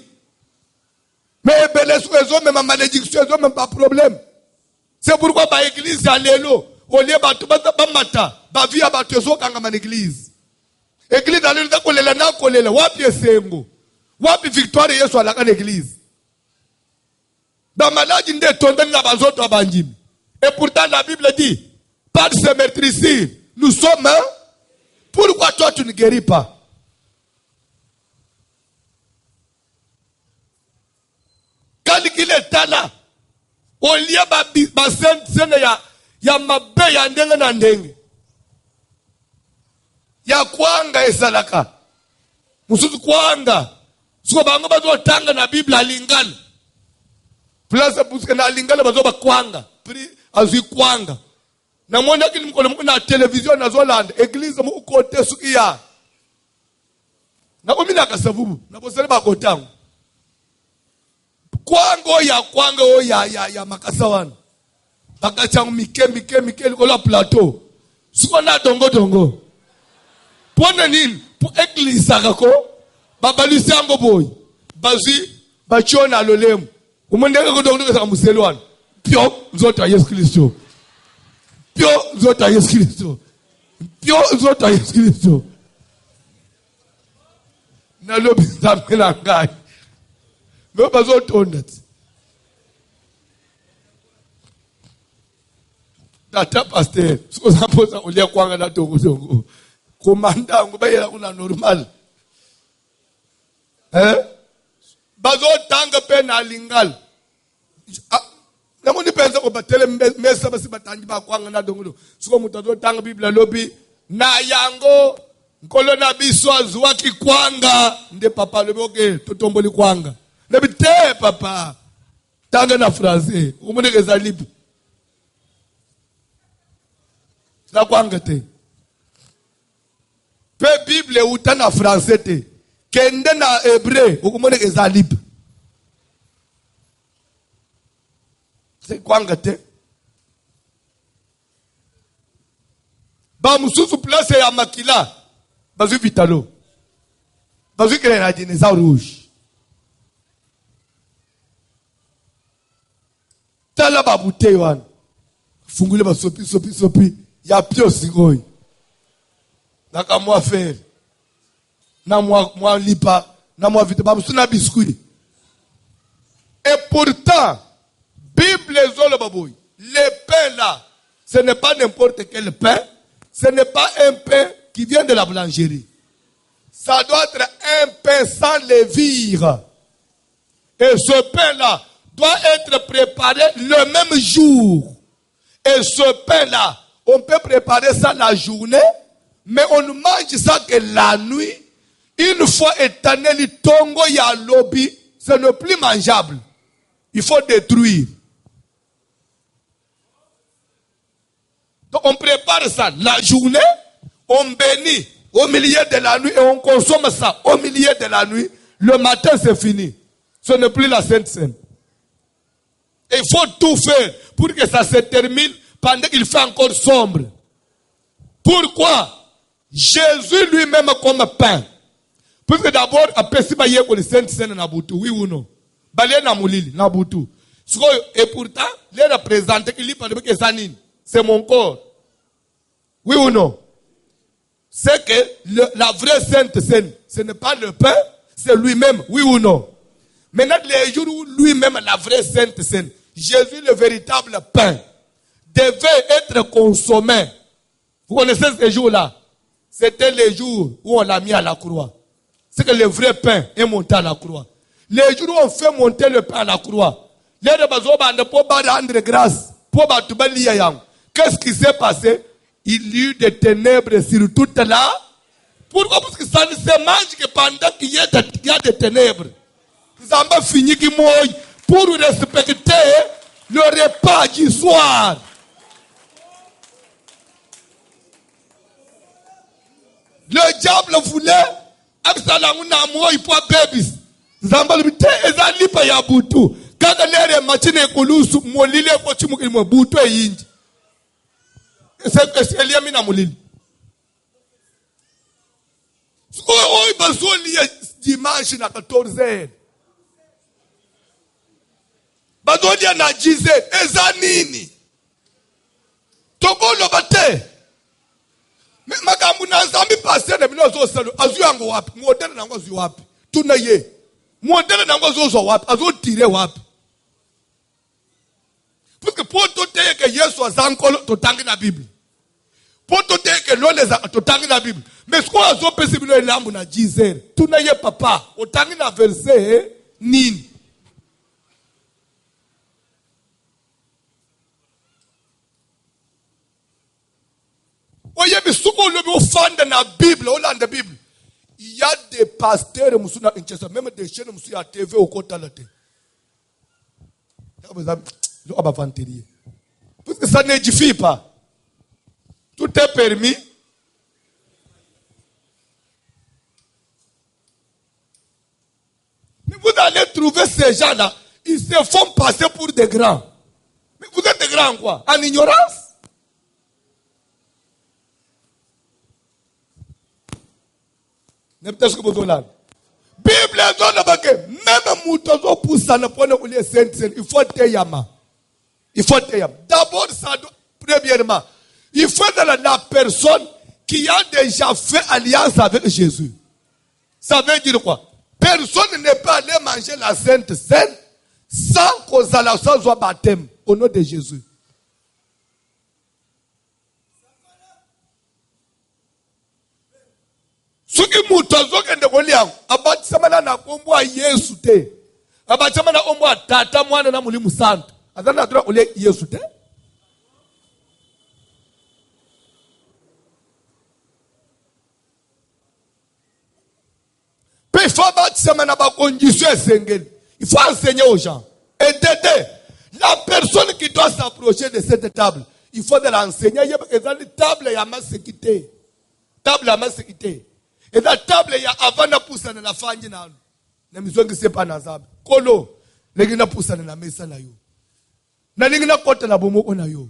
Mais ils ont même ma malédiction, ils n'ont même pas de problème. C'est pourquoi l'église est l'élo. Au lieu de mata, vie à l'église. Église, allez, kolela, wapi esengo. Wapi victoire Yesu alaka l'église. Dans maladie de tomber dans la autres abandim. Et pourtant la Bible dit, par ce meurtrissure, nous sommes un. Pourquoi toi tu ne guéris pas? Quand il est là, au lieu de ya mabe ya ndenge na ndenge. Ya kwanga esalaka. Mususu kwanga. Suko bango bazo tanga na Bible alingana. Place puske na alingana bazo bakwanga. Pri azui kwanga. Na mwona kini mkono na television na Zolanda. Église mu kote su iya. Na umina kasavubu. Na bosele bakotangu. Kwanga o ya makasawana. Bakachangu mike likola plateau. Suko na dongo. Pona nini? Pour église kako. Babalisi yango boy. Bazi bachona lolemu. Umondeka ko dongo ka muselwana. Pio nzota Yesu Kristo. Pio nzota Yesu Kristo. Pio nzota Yesu Kristo. Na lobi zamela ngai. Me bazo tondet. Tata pasteur, ce qu'on a posé au lieu kwanga na tongo. Commandant ngo bayela kuna normal. Bazo tanga pe na lingal. Namoni penza ko batele mesa basi batangi ba kwanga na dongo. Siko mutazo tanga Biblia lobi na yango nkolo na biso azwa ki kwanga nde papa lobi oke totomboli kwanga. Nebi te papa. Tanga na français. Umuneke za libre. La kwanga te. Pe Bible uta na français te. Kende na hébreu umuneke za libre. C'est kwanga te. Ba mususu place ya makila. Bazu vitalo. Bazu kele na dinosaure rouge. Tala ba bouteille wana. Fungule ba sopi. Ya pio sigoi. Naka mwa faire. Na mwa lipa. Na mwa vite. Ba musu na biscuit. Et pourtant, Bible zolo baboui. Le pain là, ce n'est pas n'importe quel pain. Ce n'est pas un pain qui vient de la boulangerie. Ça doit être un pain sans levure. Et ce pain là doit être préparé le même jour. Et ce pain là, on peut préparer ça la journée, mais on ne mange ça que la nuit. Une fois étané le tongo ya lobby, ce n'est plus mangeable. Il faut détruire. Donc on prépare ça la journée, on bénit au milieu de la nuit et on consomme ça au milieu de la nuit. Le matin c'est fini. Ce n'est plus la Sainte Seine. Et il faut tout faire pour que ça se termine pendant qu'il fait encore sombre. Pourquoi? Jésus lui-même comme pain. Puisque d'abord, après si baye ko le Sainte Seine na butu, oui ou non? Balé na mulili na butu. Et pourtant, les représentants qui lui parlent que ça nini. C'est mon corps. Oui ou non? C'est que la vraie Sainte Seine, ce n'est pas le pain, c'est lui-même. Oui ou non? Maintenant, les jours où lui-même, la vraie Sainte Seine, Jésus, le véritable pain, devait être consommé. Vous connaissez ces jours-là? C'était les jours où on l'a mis à la croix. C'est que le vrai pain est monté à la croix. Les jours où on fait monter le pain à la croix, les gens pour rendre grâce, pour qu'est-ce qui s'est passé? Il y eut des ténèbres sur toute là. Pourquoi? Parce que ça ne se mange que pendant qu'il y a des ténèbres. Ça m'a fini qui mouille pour respecter le repas du soir. Le diable voulait Absalanguna mouille pour bébés. Zamba le bité ezali pa ya butu. Quand les machine kulusu molile ko chimuki mo butu e yinji. C'est Elia mina molile. Oh bazoli dimanche na 14h. Bazoli na 10h. Ezanini. Tokolo bate. Makambu na zambi passer na bino zo salo azu yango wapi modele nango azu wapi tuna ye Modèle nango zozo wapi, azo tire wapi. Parce que pour tout dire que Yesu azankolo totangi na Bible. Pour tout dire que l'on les totangi na Bible. Mais ce qu'on a zo pesi bilo elambu na jizer. Tuna ye papa, otangi na verset nini. Oye bisuko lobi ofanda na Bible, olanda Bible. Il y a des pasteurs musuna inchesa, même des chaînes musu à TV au kota la te. Parce que ça n'édifie pas. Tout est permis. Mais vous allez trouver ces gens-là, ils se font passer pour des grands. Mais vous êtes des grands quoi? En ignorance? Bible même Moutozo Poussana pour les saints, il faut Teyama. Il faut Teyama. D'abord, ça doit, premièrement, il faut la personne qui a déjà fait alliance avec Jésus. Ça veut dire quoi? Personne n'est pas allé manger la Sainte Seine sans qu'on soit baptême au nom de Jésus. Suki mutazo kende koliang abati samana na kombo Yesu te abati samana kombo tata mwana na mulimu santo azana dura ole Yesu te pe fa abati samana ba condition esengeli il faut enseigner aux gens et d'aider la personne qui doit s'approcher de cette table il faut de l'enseigner il y a une table ya masécurité table ya masécurité. Et la table, il y a avant de pousser dans la fange. Na mizongi sepa na zabe. Kolo, legina poussa na mesa na yo. Na legina kote na bomo na yo.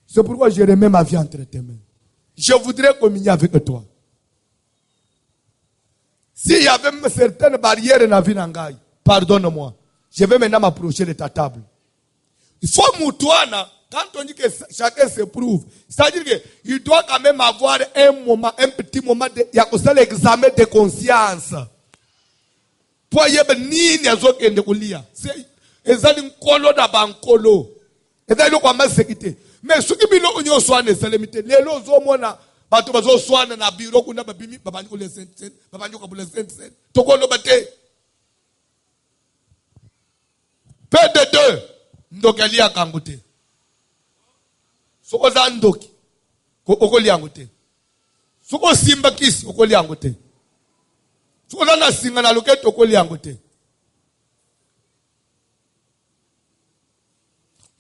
C'est pourquoi je remets ma vie entre tes mains. Je voudrais communier avec toi. S'il y avait certaines barrières dans la vie n'angai, pardonne-moi. Je vais maintenant m'approcher de ta table. Il faut moutouana. Quand on dit que chacun se prouve, c'est-à-dire qu'il doit quand même avoir un moment, un petit moment, il y a aussi l'examen de conscience. Pour y avoir ni n'azoke ndekulia. C'est ezali nkolo na bankolo. Ezali kwa masekite. Mais ce qui bilo unyo swane salemite. Lelo zo mona bato bazo swane na biro kuna babimi babanyu le sente, babanyu ka bule sente. Tokolo bate. PD2 ndokalia kangote. Soko za ndoki okoli yango te soko simba kisi okoli yango te soko na singa na loketo okoli yango te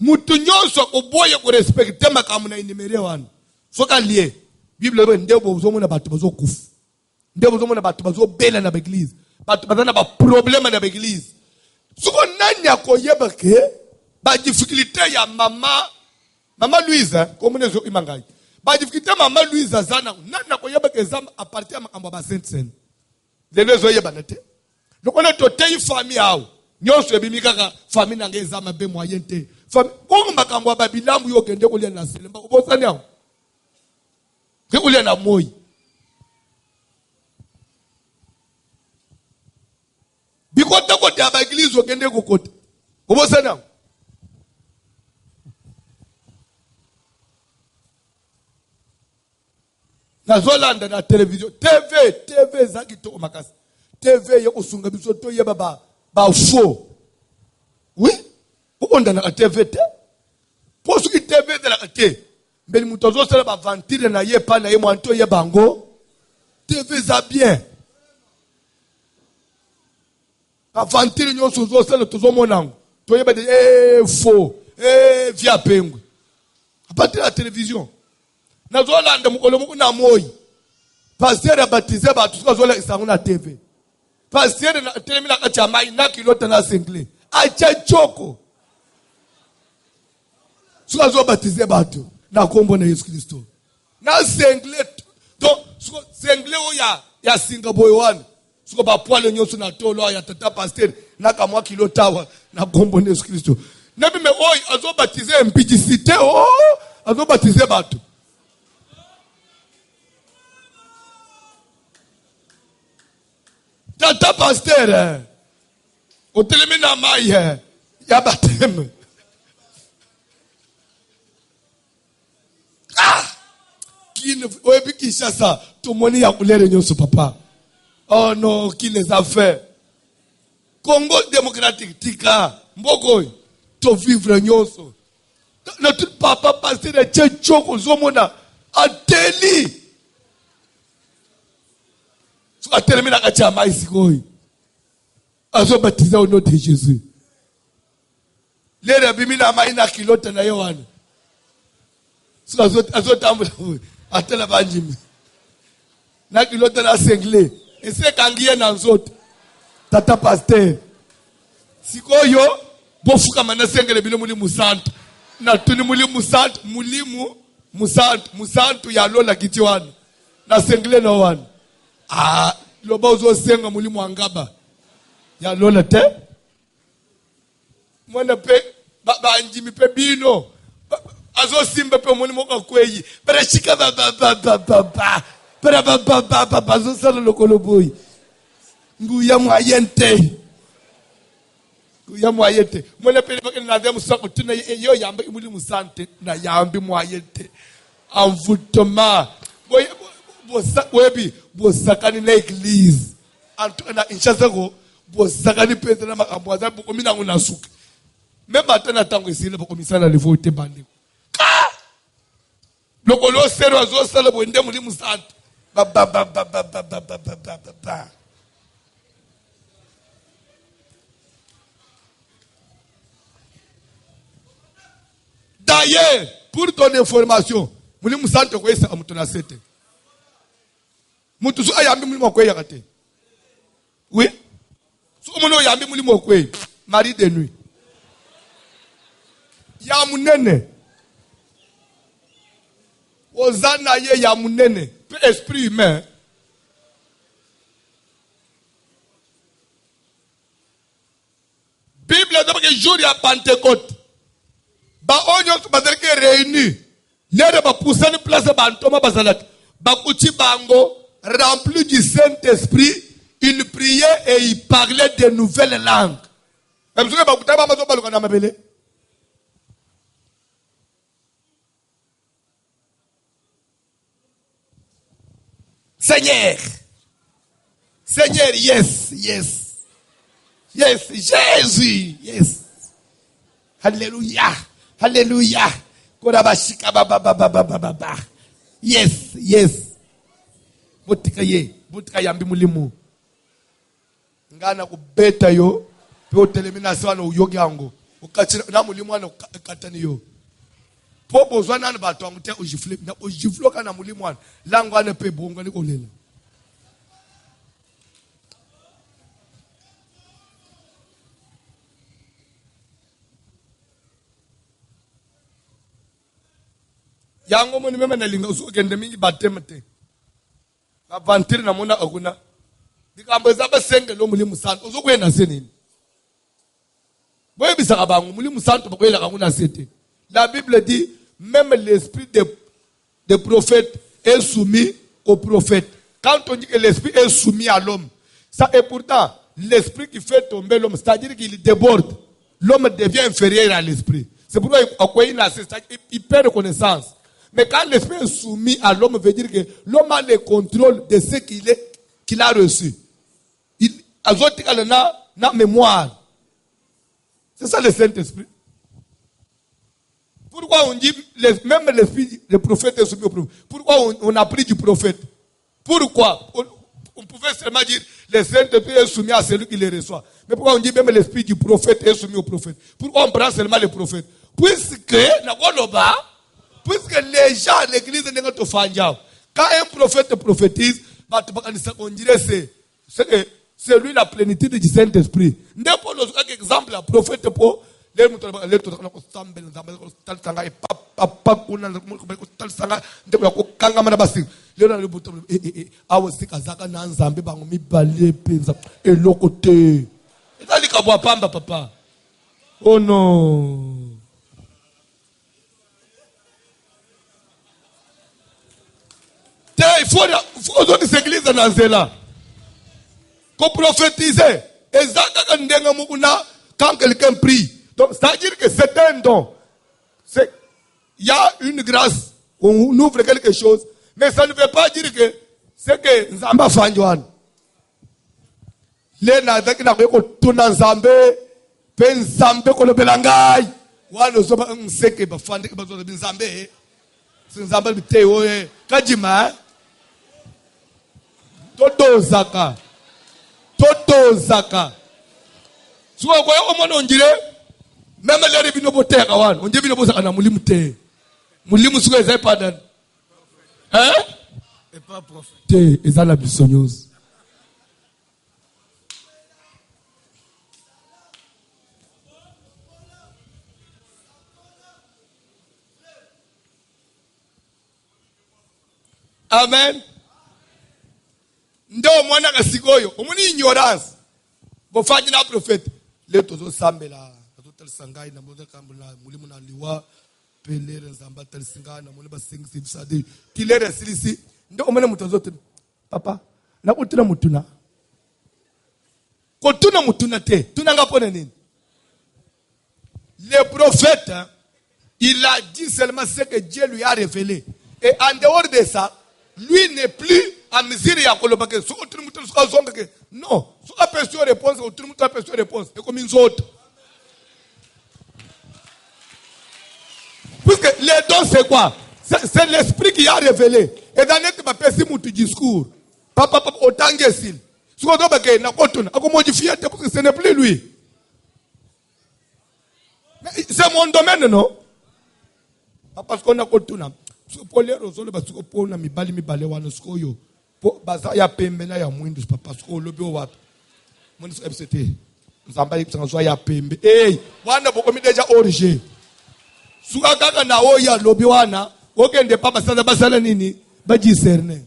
mutu nyonso oboye ko respecter makamu na inimere wana soka lié Bible ebe ndebo uzomona batu bazo kufu ndebo uzomona batu bazo bela na église batu bazana ba problème na église soko nani akoyeba ke ba difficulté ya Maman Louise, comme nous avons dit, ba difficulté Maman Louise zana, nana koyeba ke zam à partir à makamba ba Sainte Seine. Les deux oyeba nete. Donc on est toté famille awo. Nyonso ebimi kaka famille na ngeza be moyen te. Famille ko makambo ba bilambu yo kende ko lia na selemba ko bosani awo. Ke ko lia na moi. Bikota ko ta ba église yo kende ko kota. Ko bosani awo. Na Zolanda na télévision TV zaki to makasi TV yo kusunga biso to yeba ba faux oui ukonda na TV te posu ki TV de la te mbeli mutozo sala ba ventile na ye pa na ye mwanto ye bango TV za bien ba ventile nyonso zo sala tozo monango to yeba de faux via pengu à partir de la télévision. Na Zolanda mukolo muku na moi. Pasteur a baptisé ba tuka zola isangu na TV. Pasteur na telemina kacha mai na kilota na single. Acha choko. Suka zo baptisé ba tu na kombo na Yesu Kristo. Na single to suka single o ya singa boy one. Suka ba poale nyonso na tolo ya tata pasteur na kamwa kilota wa na kombo na Yesu Kristo. Na bime oi azo baptisé mpicité azo baptisé ba tu. Tata pasteur, Au télémina maille, il y a baptême. Ah! Qui ne veut qui chasse ça? Tout le monde y a coulé réunion sur papa. Oh non, qui les a fait? Congo démocratique, Tika, Mbogoy, to vivre réunion. Notre papa passé de Tchétchok aux Zomona, à Delhi. Tu as terminé la Kachama ici, Azo baptisé au nom de Jésus. Les rabbi na maina kilote na Yohana. So azo tambula. Atela banjimi. Na kilote na sengle. Ese kangie na nzoto. Tata pasteur. Sikoyo bofuka mana sengle bino mulimu santu. Na tuni mulimu santu, musantu ya lola kitiwana. Na sengle na wana. Ah, loba uzo senga mulimu angaba. Ya lola te. Mwana pe banjimi pe bino. Azo simba pe mwana moka kweyi. Para shika ba. Para ba azo sala lokolo boy. Nguya mwayente. Nguya mwayente. Mwana pe na demu sako tuna yo yamba imuli musante na yambi mwayente. Envoûtement. Bosakani na église. Na inchazako bosakani pete na makambo aza bokomina nguna suka. Même atana tango esile bokomisana le vote bande. Lokolo sero azo sala bonde muri musante. Ba. D'ailleurs, pour ton information, muri musante ko esa amutona sete. Mutu so ayambi muri mokwe yakate. Oui. So mono yambi muri mokwe. Mari de nuit. Ya munene. Ozana ye ya munene. Peu esprit humain. Bible dit que jour ya Pentecôte. Ba onyo bazalke réunis. Lere ba poussane place ba ntoma bazalaki. Ba kuti bango rempli du Saint-Esprit, il priait et il parlait de nouvelles langues. Seigneur, yes, Jésus, yes. Alléluia. Yes. Botika yambi mulimu. Ngana kubeta yo. Pe telemina sawa no uyogi ango. Ukachira na mulimu ana katani yo. Po bozwana na bato angu te ojifle na ojifloka na mulimu ana. Lango ana pe bonga ni kolela. Yango moni mema na linga usukende mingi batemete. Avantiri na mona aguna. Dikambo zaba senge lo mulimu santo. Uzokwenda senini. Boye bisaka bangu mulimu santo bakwela kanguna sete. La Bible dit même l'esprit des prophètes est soumis aux prophètes. Quand on dit que l'esprit est soumis à l'homme, ça est pourtant l'esprit qui fait tomber l'homme, c'est-à-dire qu'il déborde. L'homme devient inférieur à l'esprit. C'est pourquoi il perd connaissance. Mais quand l'esprit est soumis à l'homme, veut dire que l'homme a le contrôle de ce qu'il a reçu. Il a une mémoire. C'est ça le Saint-Esprit. Pourquoi on dit, même l'esprit, le prophète est soumis au prophète. Pourquoi on a pris du prophète? Pourquoi? On pouvait seulement dire, le Saint-Esprit est soumis à celui qui le reçoit. Mais pourquoi on dit même l'esprit du prophète est soumis au prophète? Pourquoi on prend seulement le prophète? Puisque les gens à l'église ne sont pas fan. Quand un prophète prophétise, on dirait c'est lui la plénitude du Saint-Esprit. N'importe quel exemple, le prophète pour les oh non. Il faut aux autres églises dans cela. Qu'on prophétise. Et ça, quand quelqu'un prie, donc c'est-à-dire que c'est un don. Il y a une grâce, on ouvre quelque chose, mais ça ne veut pas dire que c'est que Nzamba Fanjoan. Les Nazaki n'a pas de Nzambe, pe Nzambe ko le belangai. Wano soba nseke ba fande ba zo Nzambe. Nzambe bite oye. Kajima. Toto zaka. Suwa kwa yako mwana onjire. Meme lere bino bote kawan. Onje bino bosa kana mulimu te. Mulimu suwa ezai padan. Et pas prophète. Te ezala bisonyoz. Amen. Ndo mwana kasikoyo. Omuni ignorance. Bofaji na prophète. Le tozo sambela. Tozo tel sangai na moza kambula. Mulimu na liwa. Pelere nzamba tel singa na muliba singsi bisade. Kilere silisi. Ndo omene mutazo te. Papa. Na utuna mutuna. Kotuna mutuna te. Tunanga pone nini. Le prophète, il a dit seulement ce que Dieu lui a révélé. Et en dehors de ça, lui n'est plus à mesure ya kolobake. Non. Si on a perçu une réponse, tout le monde a perçu une réponse. Et comme une autre. Puisque les dons, c'est quoi? C'est l'esprit qui a révélé. Et dans notre papier, si mon discours, papa, autant que s'il. Si on doit modifier, parce que ce n'est plus lui. C'est mon domaine, non? Parce qu'on a continué. Pour les raisons, parce que pour mi bale wana skoyo. Pour baza ya pembe na ya mwindu papa sko lobi o wapi. Mwindu sko FCT. Nzamba yipsanga ya pembe. Wana boko mi deja origé. Suka kaka na oya lobi wana, okende papa sasa basala nini? Baji serne.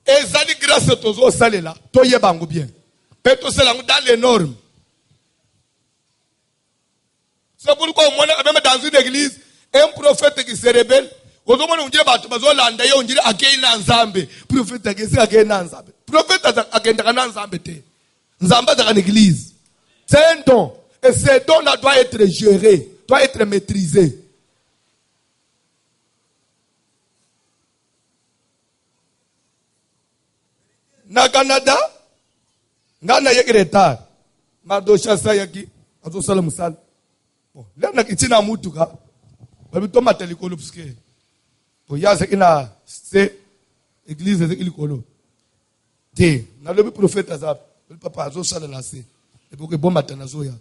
Ezali grâce tozo salela, toye bango bien. Peto c'est dans les normes. C'est pourquoi même dans une église, un prophète qui se rebelle, on dirait prophète dans l'église. C'est un don. Et ce don-là doit être géré, doit être maîtrisé. Na Canada, ngana yeki retard. Madosha sayaki, azo sala musala. Bon, là na kitina mutuka. Babi to matalikolo puisque. Bo yaza ina c'est église de ilikolo. Te, na lobi prophète azap. Le papa azo sala la se. Et pour que bon matin azo ya.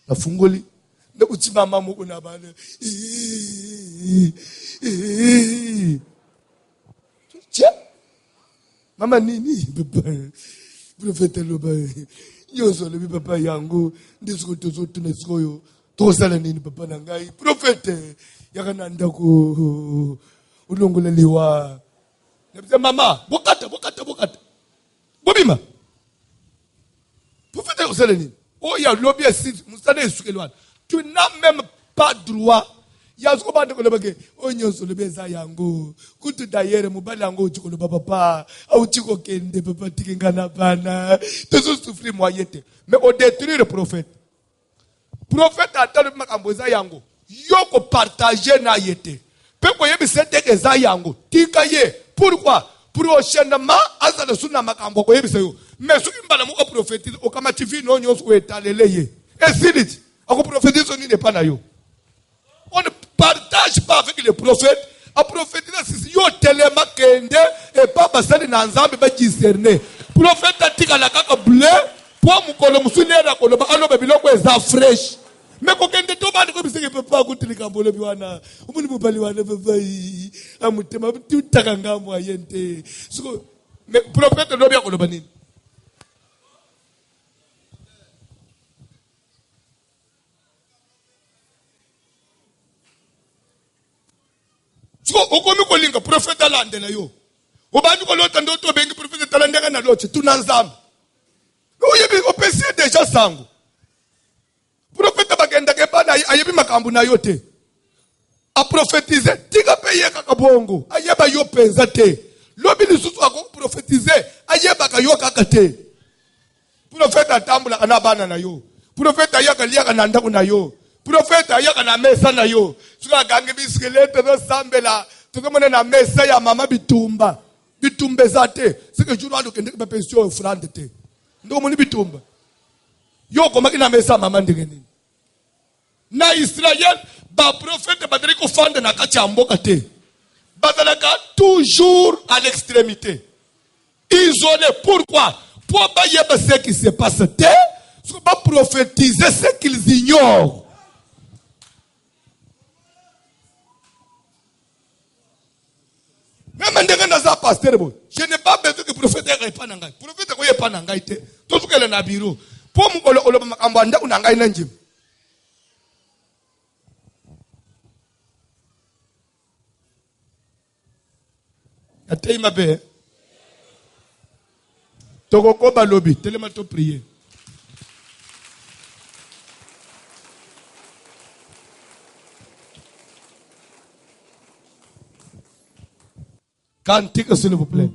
Na fungoli. Ne utima mama moko na bana. Tiens. Mama nini papa. Prophète loba. Yo solo bi papa yango ndisuko tozo tuneskoyo. To sala nini papa na ngai. Prophète yakana ndako ulongola liwa. Nebisa mama, bokata. Bobima. Prophète yo sala nini. Oh ya lobi asi musana esukelwana. Tu n'as même pas droit. Yasko bande ko lobake onyo so lebeza yango kutu dayere mubali yango uchiko lo papa au chiko kende papa tikingana bana tozo souffrir moyete mais au détruire le prophète atalo makamboza yango yoko partager na yete pe ko yebi sete eza yango tika ye pourquoi prochainement azala suna makambo ko yebi sayo mais soki mbala mo prophétise o kama TV no nyo so etalele ye et sinit ako prophétise ni ne pas na yo. On ne partage pas avec les prophètes. A prophétiser si yo telema kende et pas basali na nzambe ba discerner. Prophète atika la kaka bleu pour mukolo musunera ko ba alobe biloko eza fresh. Mais ko kende to ba ko biseke papa ko tilika bolo biwana. Umuni mubali wana papa yi amutema tutaka ngambo ayente. So mais prophète no bia ko lo banini. So okomi ko linga prophète alande na yo. Obandi ko lota ndo to bengi prophète talande na loche tunanzamba. No yebi opesi déjà sango. Prophète bagenda ke bana ayebi makambu na yote. a prophétisé tika pe ye kaka bongo ayeba yo penza te lobi lisusu ako prophétiser ayeba ka yo kaka te prophète atambula kana bana na yo prophète ayaka liaka na ndako na yo prophète ayaka na mesa na yo suka gange biskelete no sambela tukamona na mesa ya mama bitumba zate sike juru alo kende ba pension frande te ndo moni bitumba yo koma kina mesa mama ndengeni na Israël ba prophète badri ko fande na kacha mboka te badalaka toujours à l'extrémité isolé. Pourquoi? Pour pas y avoir ce qui se passe te pour pas prophétiser ce qu'ils ignorent. Même dans pasteur, je n'ai pas besoin que le prophète n'ait pas n'angai. Le prophète n'ait pas n'angai. Tout ce qu'elle a dans le bureau. Pour moi, on a n'angai n'angai. Atei mabe. Toko balobi, tellement to prier. Cantique s'il vous plaît.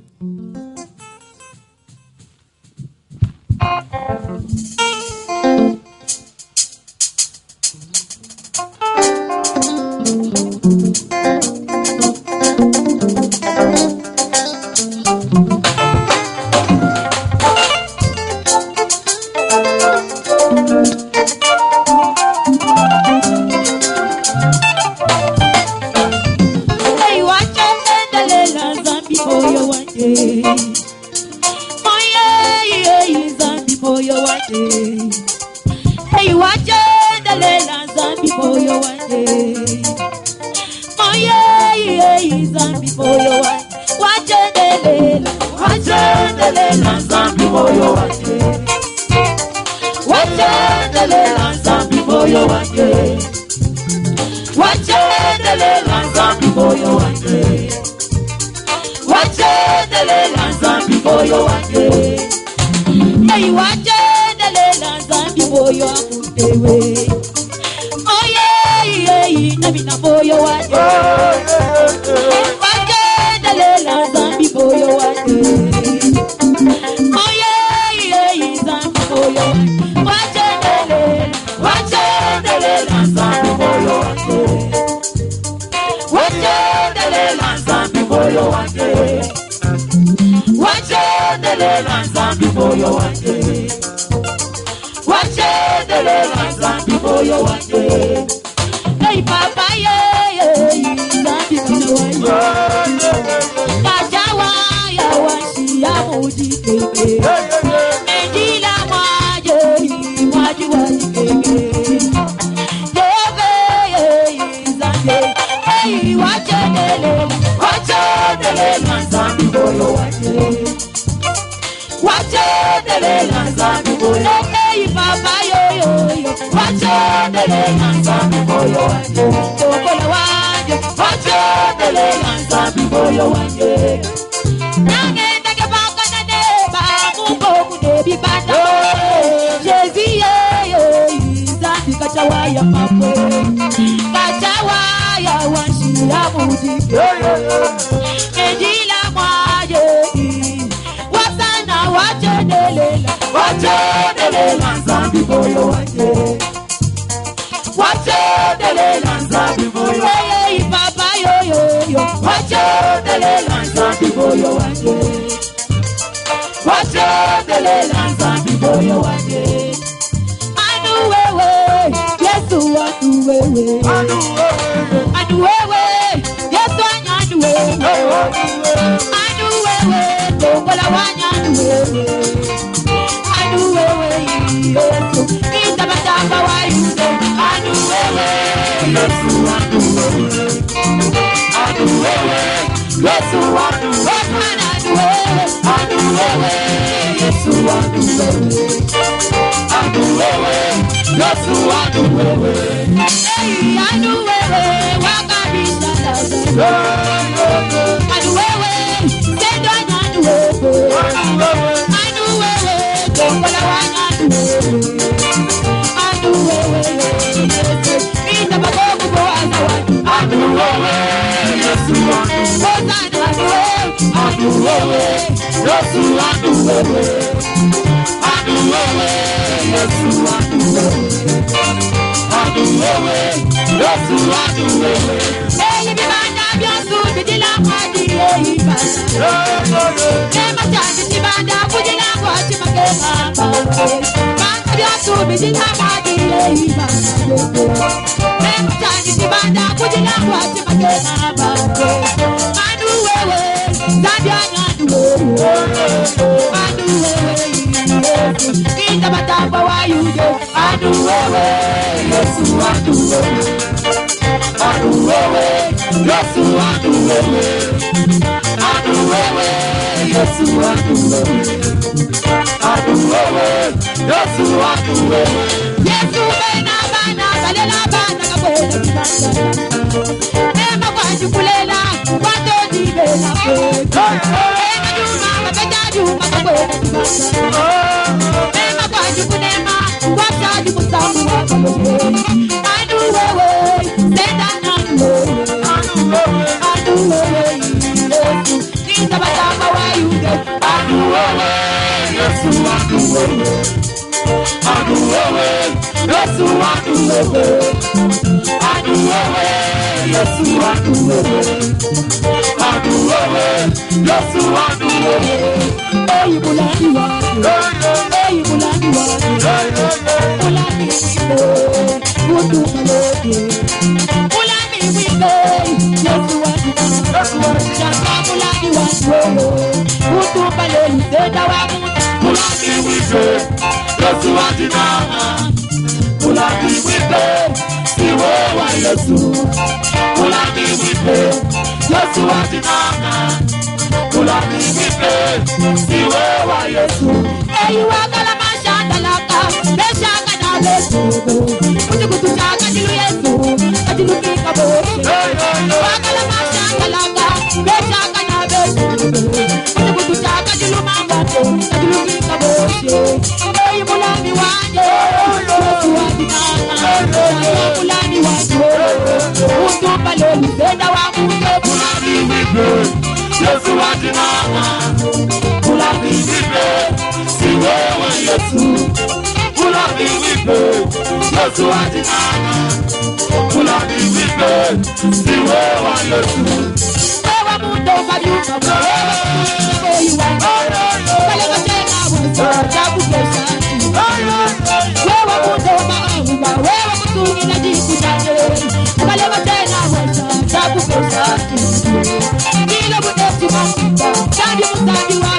I wewe, Yesu adu wewe, Yesu adu wewe, Yesu adu wewe. Hey, bibanda byosu bidila kwajire ibanda. Nema chandi chibanda kujila kwachi makema. Banda byosu bidila kwajire ibanda. Nema chandi chibanda kujila kwachi makema. Adu wewe, zabya adu wewe, adu wewe. Kita batamba wa yude, adu wewe, Yesu adu wewe, adu wewe, Yesu adu wewe, adu wewe, Yesu adu wewe, adu wewe, Yesu adu wewe. Yesu bena bana balela bana kabona kibanda, ema kwa jukulela kwato dibela ko, ema juma mabeta juma kabona kibanda. Kunema, what's up, you put down the I do away, say that not I do away, think about why you get. I do away, yes, I do away, I do away, yes, I do away, I do away, yes, I do away, I do away, yes, I do away. Oh, you belong you are. You belong you are. Ulami we pay. Yesu watu. Shaka ulami watu. Utu pale mtenda wangu. Ulami we pay. Yesu watu mama. Ulami we pay. Siwe wa Yesu. Ulami we pay. Yesu watu mama. Ulami we pay. Siwe wa Yesu. Eyu wakala mashanda laka. Beshaka na lesu. Kutu chaka jilu Yesu. Ajilu kika boshi. Wakala mashanda laka. Beshaka na lesu. Kutu chaka jilu mambato. Ajilu kika boshi. Eyu mulani wanje. Yesu wadinana. Mulani wanje. Utumba lelu. Zenda wangu. Mulani wipe. Yesu wadinana. Mulani wipe. Siwe wa Yesu. Mulani wipe. Yesu wadinana. Mulani wipe. Siwe wa Yesu. Ewa mundo mabiuka. Ewa mundo mabiuka. Kaleka tena wasa. Jabu kesha. Wewa mundo mabiuka. Wewa mundo inajiku jane. Kaleka tena wasa. Jabu kesha. Kila mudetu mabiuka. Jadi musabi wa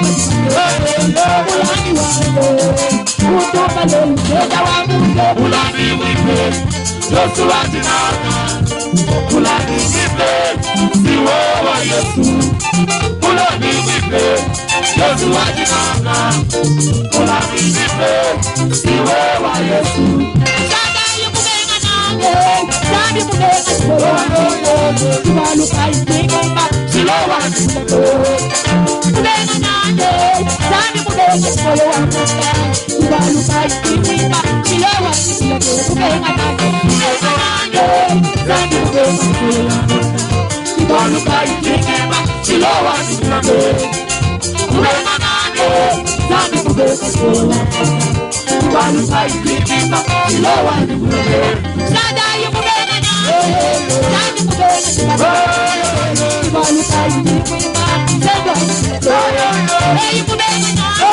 Mulani wande. Utumba lelu. Zeda wa munde. Mulani wipe. Yesu wadinana. Mulani wipe. Siwe wa Yesu. Mulani wipe. Yesu wadinana. Mulani wipe. Siwe wa Yesu. Shada yukubenga nange. Shadi kubenga nange. Tuwaluka itinga. Silowa nange. Kubenga nange. Shadi kubenga nange. Tuwaluka itinga. Silowa nange. Kubenga nange. Tuwaluka itinga. Silowa nange. Kubenga nange. Shadi kubenga nange. Tuwaluka itinga. Silowa nange. Shada yukubenga nange. Shadi kubenga nange. Tuwaluka itinga. Silowa nange. Hey, kubenga nange.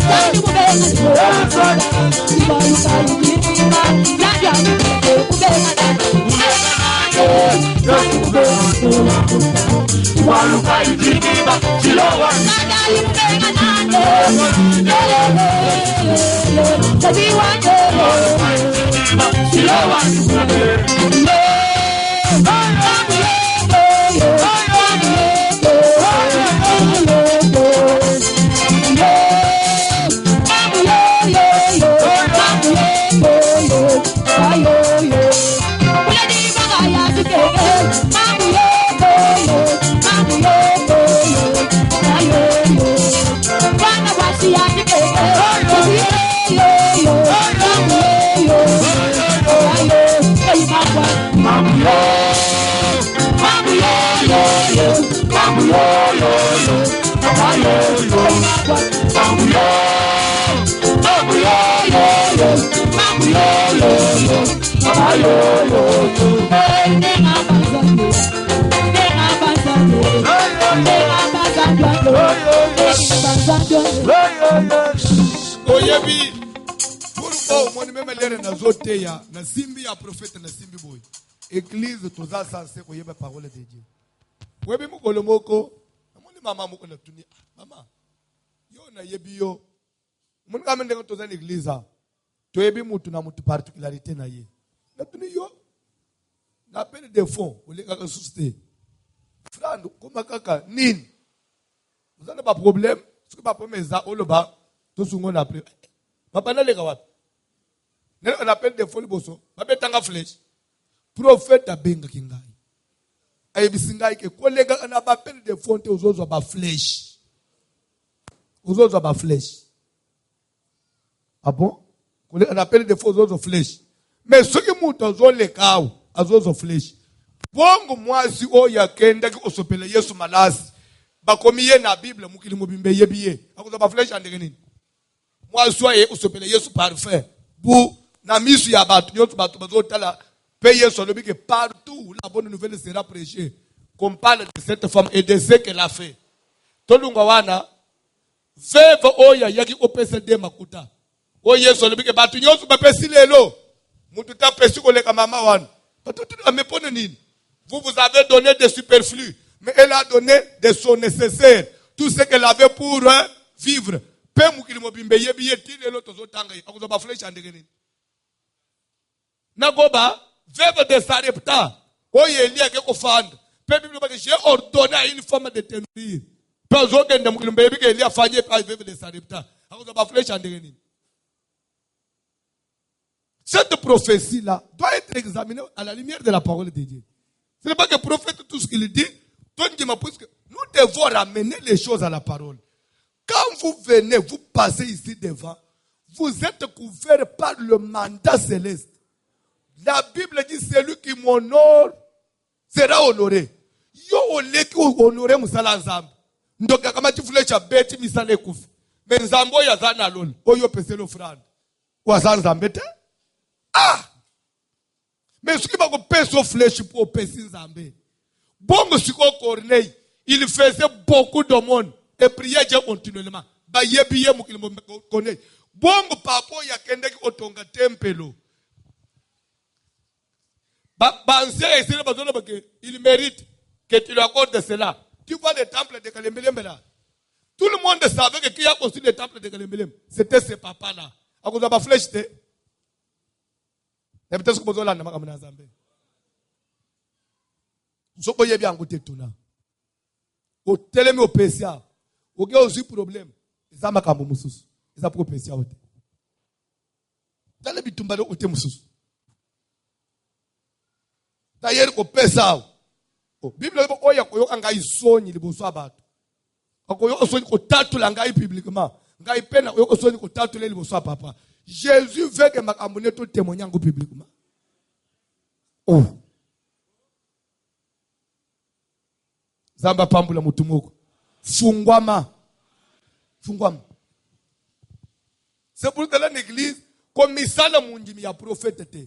Shadi kubenga nange. Tuwaluka itinga. Shada kubenga nange. Tuwaluka itinga. Silowa Oyebi, pourquoi moi même l'air na zote ya na simbi ya prophète na simbi boy. Église toza censé koyeba parole de Dieu. Webi mukolo moko, amoni mama moko na tuni. Mama, yo na yebi yo. Mun ka mende toza l'église. To yebi mutu na mutu particularité na ye. Na tuni yo. Na peine de fond, o le ka susté. Frando, koma kaka nini? Vous avez pas problème? Ce que pas problème ça au loba. Tout ce qu'on appelle. Papa n'a les gars. On appelle des folies bosso. Papa tanga flèche. Prophète a benga kingai. Aïe bisingai que collègue on a pas appelé des fontes aux autres ba flèche. Aux autres ba flèche. Ah bon? On appelle des faux autres flèches. Mais ceux qui montent aux autres les cows, aux autres flèches. Bongo moi si o ya kenda ki osopele Yesu malasi. Bakomiye na Bible mukili mubimbe yebiye. Akuza ba flèche andeke nini? Moi soye osopele Yesu parfait. Bu na misu ya batu nyoto batu bazotala payer sur le but que partout la bonne nouvelle sera prêchée. Qu'on parle de cette femme et de ce qu'elle a fait. Tolunga wana veve oya yaki opesede makuta. Oye sur le but que batu nyoto bapesi lelo. Mutu ta pesi ko leka mama wana. Batu amepone nini? Vous avez donné des superflus, mais elle a donné de son nécessaire. Tout ce qu'elle avait pour vivre. Nagoba, veuve de Sarepta, oye Elia ke kofanda. J'ai ordonné à une femme de te nourrir. Elia fanye pa veuve de Sarepta. Cette prophétie-là doit être examinée à la lumière de la parole de Dieu. Ce n'est pas que le prophète, tout ce qu'il dit, nous devons ramener les choses à la parole. Quand vous venez, vous passez ici devant, vous êtes couvert par le mandat céleste. La Bible dit, celui qui m'honore sera honoré. Yo oleki honoré musala nzambe. Ndoka kama tifulesha beti misale kufi. Mais nzambo ya zana lol. Oyo pese l'offrande. Ou za nzambe te? Ah! Mais ce qui va peser flèche pour peser nzambe. Bon siko Corneille, il faisait beaucoup de monde et priait Dieu continuellement. Ba yebiye mukili Corneille. Bon papa ya kende ki otonga tempelo. Il mérite que tu lui accordes cela. Tu vois le temple de Kalembelem là. Tout le monde savait que qui a construit le temple de Kalembelem, c'était ce papa-là. À cause de la flèche, et peut-être que vous avez un Zambé. Vous avez bien goûté tout là. Au télémé au PCA. Au gars aussi problème. Ils ont un moussous. Ils ont un PCA. Dans le bitumbalo au témoussous. D'ailleurs, au PCA. Bible oya koyo angai soni liboso abatu. Akoyo soni ko tatu la ngai publiquement. Ngai pena oyo soni ko tatu le liboso papa. Jésus veut que makamune tout témoigner en publiquement. Oh. Zamba pambula mutumoko. Fungwama. Fungwama. C'est pour que l'église comme misala munjimi ya prophète te.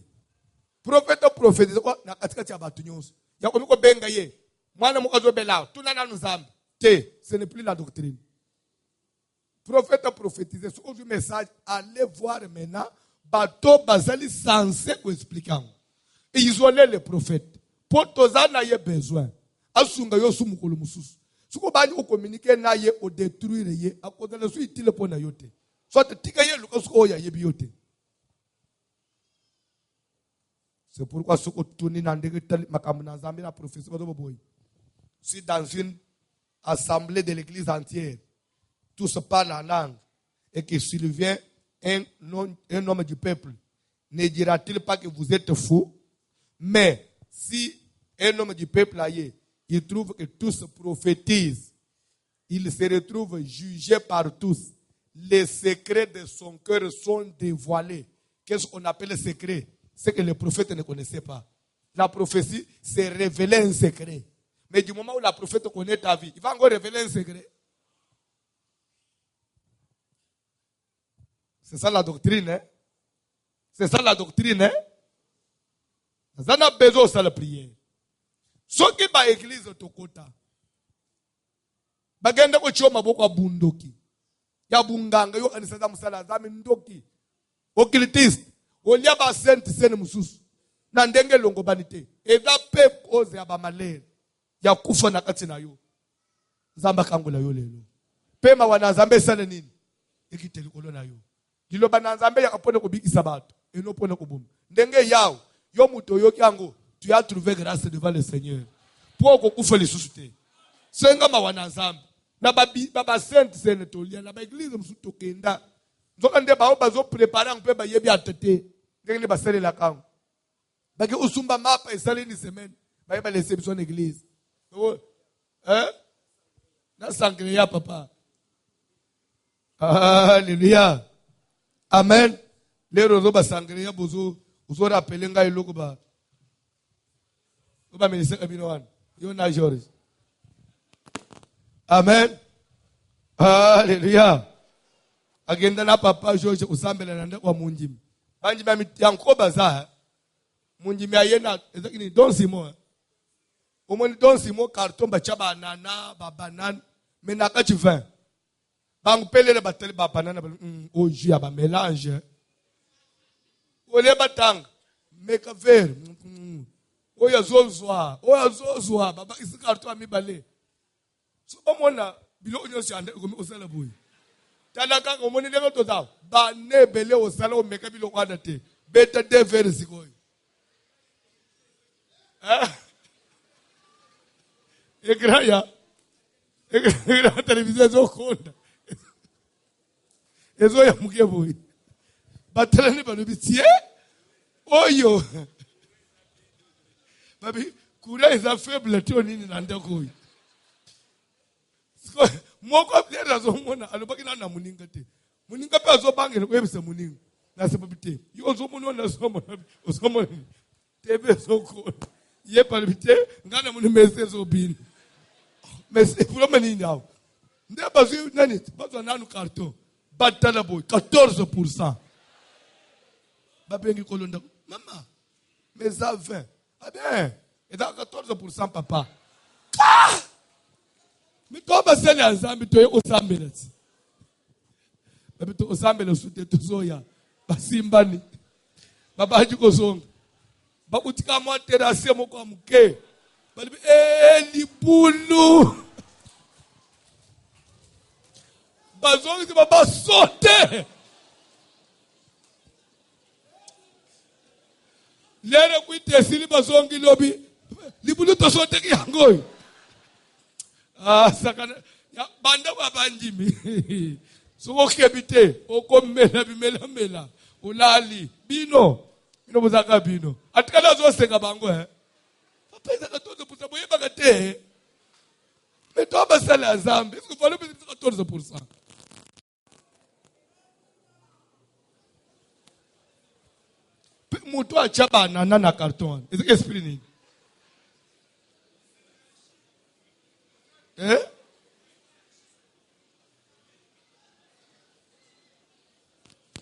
Prophète prophétise ko na katikati ya batu nyonso. Yakomiko benga ye. Mwana mukazo belao. Tunana nuzambi. Te. Ce n'est plus la doctrine. Prophète a prophétisé. Sur un message, allez voir maintenant. Bateau bazali censé vous expliquer. Et isoler les prophètes. Pour tozana ye besoin. Asunga yo sumukolo mususu. Suko bani o communiquer na ye o détruire ye. Akoda le su itile pona yote. Soit tika ye lukosko ya ye biyote. C'est pourquoi ce que tu n'as pas prophétie. Si dans une assemblée de l'église entière, tout se parle en langue, et que s'il vient un homme du peuple, ne dira-t-il pas que vous êtes fous? Mais si un homme du peuple aille, il trouve que tous prophétisent, il se retrouve jugé par tous. Les secrets de son cœur sont dévoilés. Qu'est-ce qu'on appelle secret? C'est que les prophètes ne connaissaient pas. La prophétie, c'est révéler un secret. Mais du moment où la prophète connaît ta vie, il va encore révéler un secret. C'est ça la doctrine, hein? C'est ça la doctrine, hein? Zana besoin de la prière. Ce qui ba église tokota. Bagenda ko choma boko bundoki. Ya bunganga yo kanisa za musala za mindoki. Okilitist. Olia ba sente sene mususu. Na ndenge longo banite. Eza pe cause ya ba malere. Ya kufa na kati na yo. Zamba kangola yo lelo. Pema wana zambe sale nini? Ekiteli kolona yo. Dilo bana zambe yakapone kubikisa bato. Eno pone kubuma. Ndenge yao. Yo muto yo kiango. Tu as trouvé grâce devant le Seigneur. Pour kufa le susute. Senga mawana zambe. Na baba sainte sene tolia. Na ba église msuto kenda. Nzoka nde ba bazo préparer ngpe ba yebi atete. Ngenge ba sele la kango. Baki usumba mapa esale ni semaine. Ba yeba laisser son église. Hein? Na sangria papa. Alléluia. Amen. Les rozo ba sangria bozo uzo rappeler ngai loko ba. Oba ministre kabinoan. Yo na George. Amen. Alléluia. Agenda na papa George usambela na ndekwa munjimi. Banji ba yanko baza. Munjimi ayena ezakini Don Simon. Omoni Don Simon carton ba chaba nana ba banane menaka tu vin. Bang pele le batele ba banana o jus ba mélange. Ole batang meka ver. Oya zozwa baba isi carton ami bale. So omona bilo onyosi ande komi osala boy. Tanaka omoni lego toza ba ne bele osala o meka bilo kwada te. Beta de ver sikoy. Egraya. Egraya televisão zo konda. Ezo ya muke boy. Batala ni balo bitie. Oyo. Babi, kura eza faible to nini na ndako. Moko plera zo mona alobaki na muninga te. Muninga pe zo bangela ko yebisa muninga. Na se babite. Yo zo mona na zo mona. Zo mona. Tebe zo ko. Ye palbite ngana muni mese zo bin. Mese vraiment ni now. Nde bazu nani bazu nanu carton. Batala boy 14%. Babengi kolonda. Mama. Mais à 20. Ah bien. Et dans 14% papa. Ah! Mais toi basele azambi to yeko sambelati. Babi to osambele sute to zoya. Basimbani. Babaji ko zonga. Babutika mo terase mo kwa mke. Balibi libulu. Bazongi se baba sote. Lere kuite sili bazongi lobi. Libulu to sote ki yangoy. Sakana ya banda baba njimi. So okebite okomela bimela mela. Ulali bino. Bino buzaka bino. Atikala zo senga bango Papa ezaka 14% boye bagate. Mais toi basala azambe. Est-ce que vous allez 14%? Muto achaba na carton. Est-ce que esprit ni?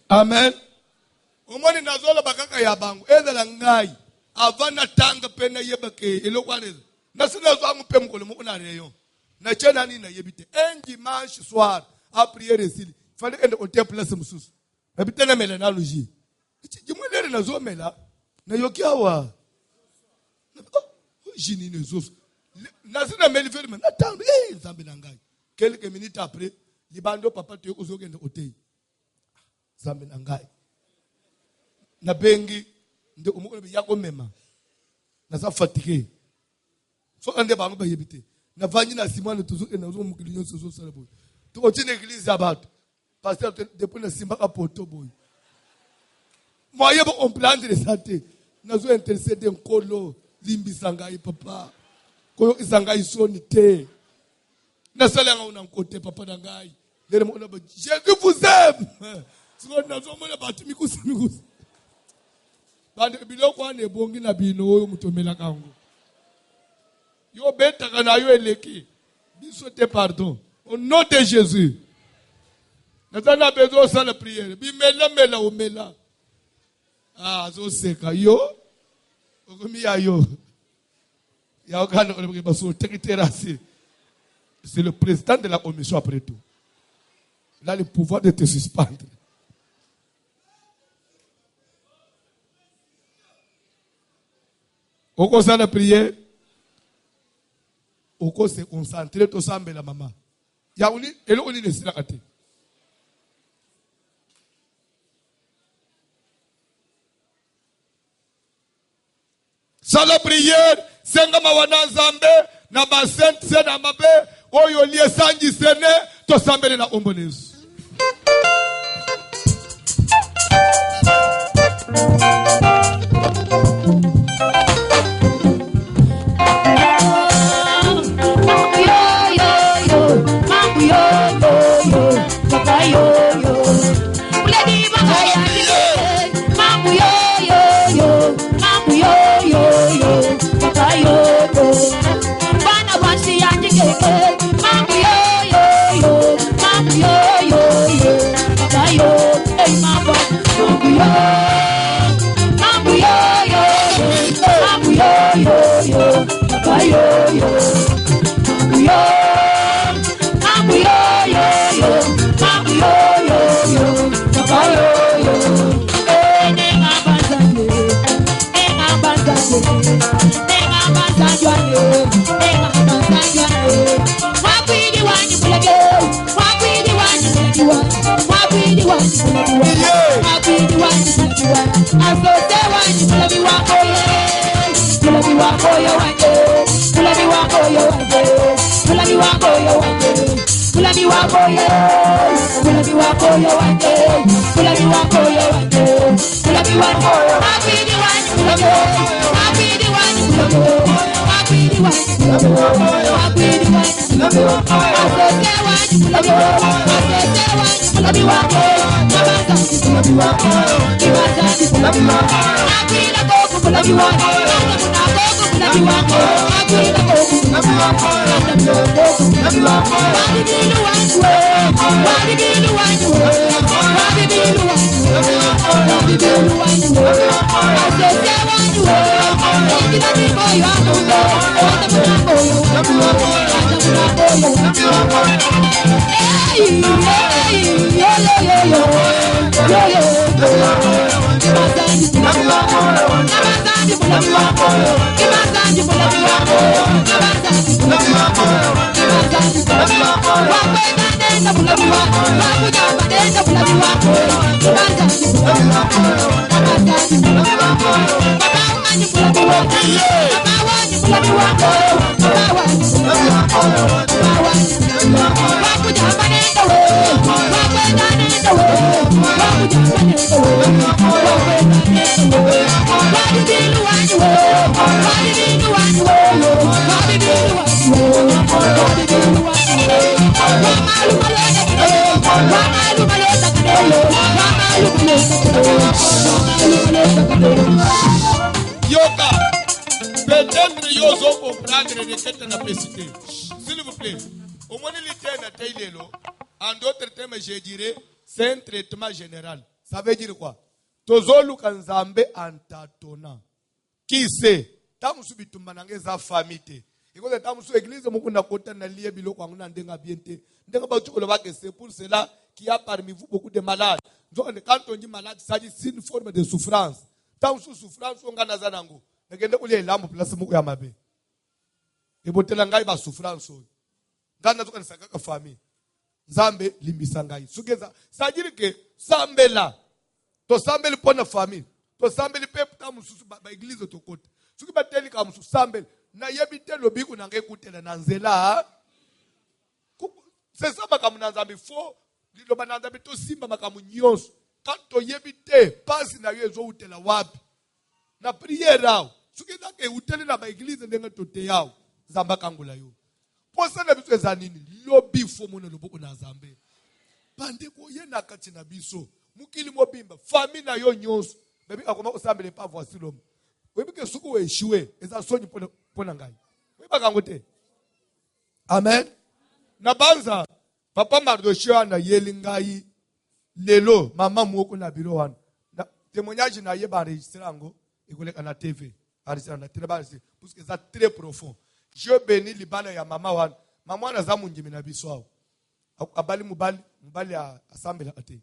Amen. Omoni nazola bakaka ya bangu. Ezala ngai. Avana tanga pena yebake elokwaneza. Nasina zo amupe mkolo moko na reyon. Na chena ni na yebite. Un dimanche soir a prier ici. Fallait ende hotel place mususu. Habite na mela na logi. Jimwelere na zo mela. Na yokiawa. Jini ne zo. Nasina meli ferme na tanga nzambe na ngai. Quelques minutes après, libando papa to yoko zo kende hotel. Nzambe na ngai. Na bengi nde umukolo yako mema na sa fatigué so ande bango ba yebite na vanyi na simane tuzo na zo mukilunyo so sala boy to continue église abato pasteur depuis na simba ka poto boy moye bo on plan de santé na zo interceder nkolo limbisa ngai papa koyo isanga isoni te na sala nga una nkote papa na ngai lere mo na ba Jésus vous aime so na zo mo na batu mikusi Bande biloko ane bongi na bino oyo mutomela kango. Yo beta kana yo eleki. Biso te pardon. Au nom de Jésus. Natana bezo sa la prière. Bimela mela omela. Zo seka yo. C'est le président de la commission après tout. Il a le pouvoir de te suspendre. Au conseil de la prière, au conseil de concentrer, tout ça, la maman. Il y a une nécessité. Sans la prière, Sengama wana Zambe, na basente sena mabe, oyo liye sanji sene, to sambele na ombonezu. Yoka, peut-être yozo comprendre les quêtes de la pécité. S'il vous plaît, au moins il en d'autres termes, je dirais, c'est un traitement général. Ça veut dire quoi? Tozolu kanzambe antatona. Qui sait? Tamu subitumbanange za famille. Ikoze tamu su église mukunda kota na lié biloko nguna ndenga biente. Ndenga ba tukolo bake c'est pour cela qu'il y a parmi vous beaucoup de malades. Donc quand on dit malade, ça dit c'est une forme de souffrance. Tamu su souffrance on ngana zanango. Ngende kule lambo place muku ya mabe. Ebotela ngai ba souffrance. Ngana tukana sakaka famille. Zambe limbisa ngai. Sugeza, ça dit que sambela. To sambeli pona famille. To sambeli pepe tamu su ba église to kote. Suki bateli ka musu sambeli. Na yebite lobi kunange kutela na nzela. C'est ça makamu nzambi fo liloba nzambi to simba makamu nyonso. Kanto yebite pasi na yezo utela wapi. Na prière ao. Suki zake utele na ba église ndenga tote yao. Zamba kangula yo. Posa na biso ezanini lobi fo mona loboko na nzambe. Bande ko yena kati na biso. Mukili mobimba famille na yo nyonso. Bebi akoma osambele pa voici l'homme. Webi ke suku we échoué eza sonyi pona ngai. Webi bakangote. Amen. Na banza papa Mardochio na yeli ngai lelo mama mwoko na biro wana. Témoignage na yeba enregistrer ngo ekoleka na TV. parce que c'est très profond. Je bénis les balles à maman wan. Maman na zamu njimi na biswa. Abali mubali a assemble ate.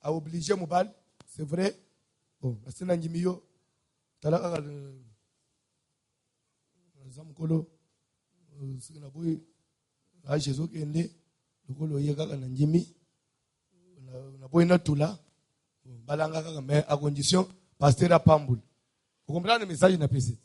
A obligé mubali, c'est vrai. Bon, asina njimi yo talaka zamu kolo sikina boy a Jésus kende lokolo yeka kana njimi na boy na tula balanga kaka mais à condition pasteur a pambul. Vous comprenez le message na pesi?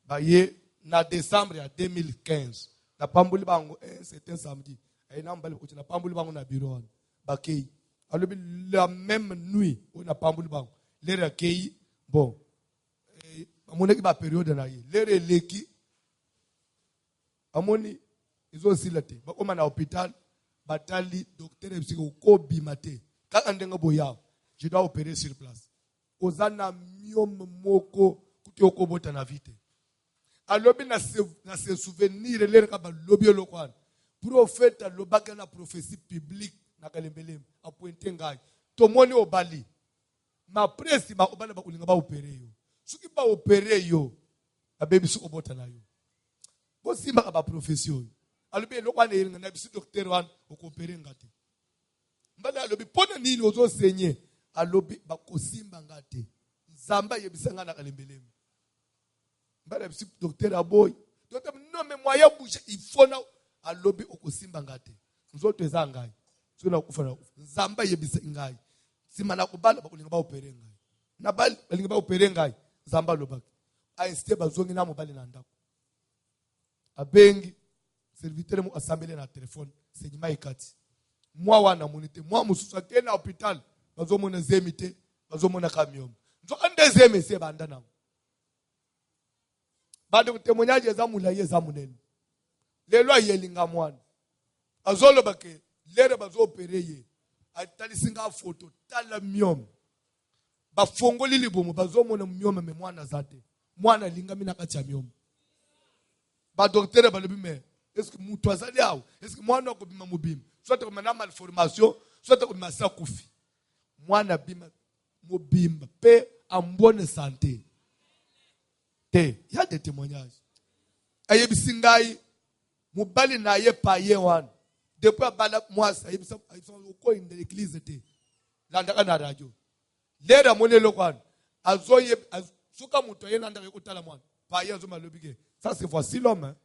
Ba ye na décembre ya 2015 na pambuli bango c'était samedi et na mbali ko na pambuli bango na bureau ba kei alobi la même nuit on na pambuli bango lere kei bon amone ki ba période na ye lere leki amoni izo silate ba koma na hôpital batali docteur psycho ko bimate ka ndenga boya je dois opérer sur place ozana myom moko kuti okobota na vite alobi na se souvenir lere ka ba lobi lokwana prophète alobaka na prophétie publique na kalembelem apointe ngai tomoni obali ma presi ma obala ba kulinga ba opérer yo suki ba opérer yo abebi su obota na yo bo simba ka ba profession alobi lokwana yinga na bisu docteur wan okopérer ngate mbala alobi pona nini ozo senye alobi bakosimba ngate nzamba yebisanga na kalembelem mbala bisu docteur aboy docteur non mais moyen bouger il faut na alobi okosimba ngate nzoto ezangai sona kufana nzamba yebisa ngai simana kubala bakulinga ba opere ngai na bali balinga ba opere ngai nzamba lobaki a insiste bazongi na mobali na ndako abengi serviteur mu assemblée na téléphone senyima ikati mwa wana monite mwa mususu akena hôpital bazomona zemite bazomona kamiom nzo ande zeme se banda na bado kutemonyaje za mulaye za munene lelo ayelinga mwana azolo bake lere bazo opereye atalisinga photo tala myom bafongoli libomo bazomona myom me mwana zate mwana linga mina kacha myom ba docteur balobi me est-ce que mutu azali awo est-ce que mwana ko bima mubima soit ko mana malformation soit ko masa kufi mwana bima mobimba pe en bonne santé te ya des témoignages ayebisingai mubali na ye paye wan depuis abala mwasa ayebisa ko in l'église te landaka na radio lera monelo kwana azoye suka mutu yena ndaka kutala mwana paye azoma lobike ça c'est voici l'homme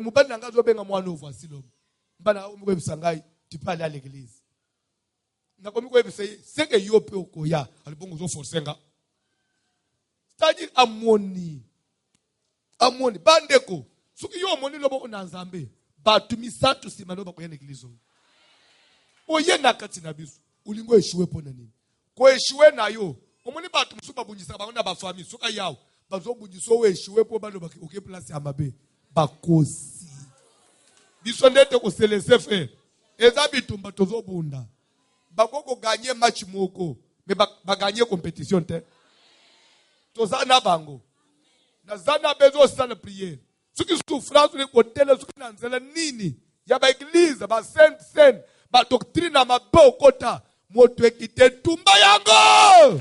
mubali nanga zo benga mwana voici l'homme mbana umko bisangai tu peux aller à l'église na komi ko ebisa c'est que yo pe okoya alibongo zo forcenga c'est-à-dire amoni bandeko suki yo moni lobo na nzambe batu misatu simano ba koyena église oye na kati na biso ulingo eshuwe pona nini ko eshuwe na yo omoni batu musuba bunjisa ba na ba famille suka yawo bazo bunjiso we eshuwe po balo ba oke place ya mabe bakosi biso ndete ko se laisser faire eza bitumba tozo bunda bakoko gagner match moko mais ba gagner compétition te tozana bango na zana bezo sana prière suki souffrance le kotela suki na nzela nini ya ba église ba sainte ba doctrine na mabe okota moto ekite tumba yango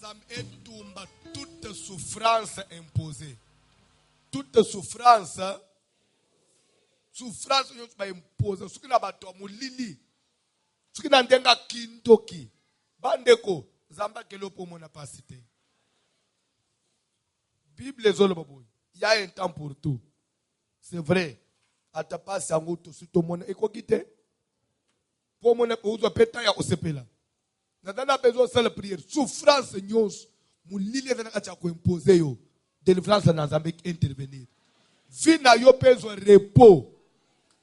Nazam etumba toute souffrance imposée. Toute souffrance nous va imposer. Ce qui n'a pas de moulili. Ce qui n'a pas de kintoki. Bandeko, zamba kelo pour mon capacité. Bible les autres babou. Il y a un temps pour tout. C'est vrai. À ta passe en route sur ton monde. Et quoi quitter? Pour mon épouse, péta ya osepela. N'a pas besoin de la prière. Souffrance nyos. Moulili est imposer yo. Délivrance dans Zambie intervenir. Vina yo besoin repos.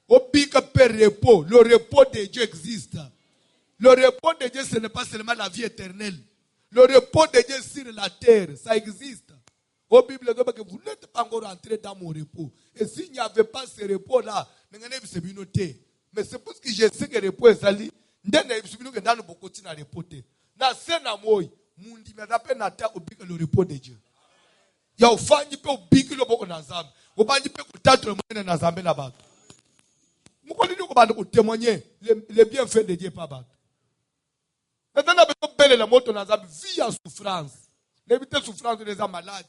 Obika per repos. Le repos de Dieu existe. Le repos de Dieu, ce n'est pas seulement la vie éternelle. Le repos de Dieu sur la terre, ça existe. Au Bible, vous n'êtes pas encore entré dans mon repos. Et s'il n'y avait pas ce repos-là, mais c'est parce que je sais que le repos est sali. Le repos de Dieu. Il y a témoigner les bienfaits de Dieu par battre. Maintenant, on a la moto dans vie en souffrance. L'éviter souffrance des malades.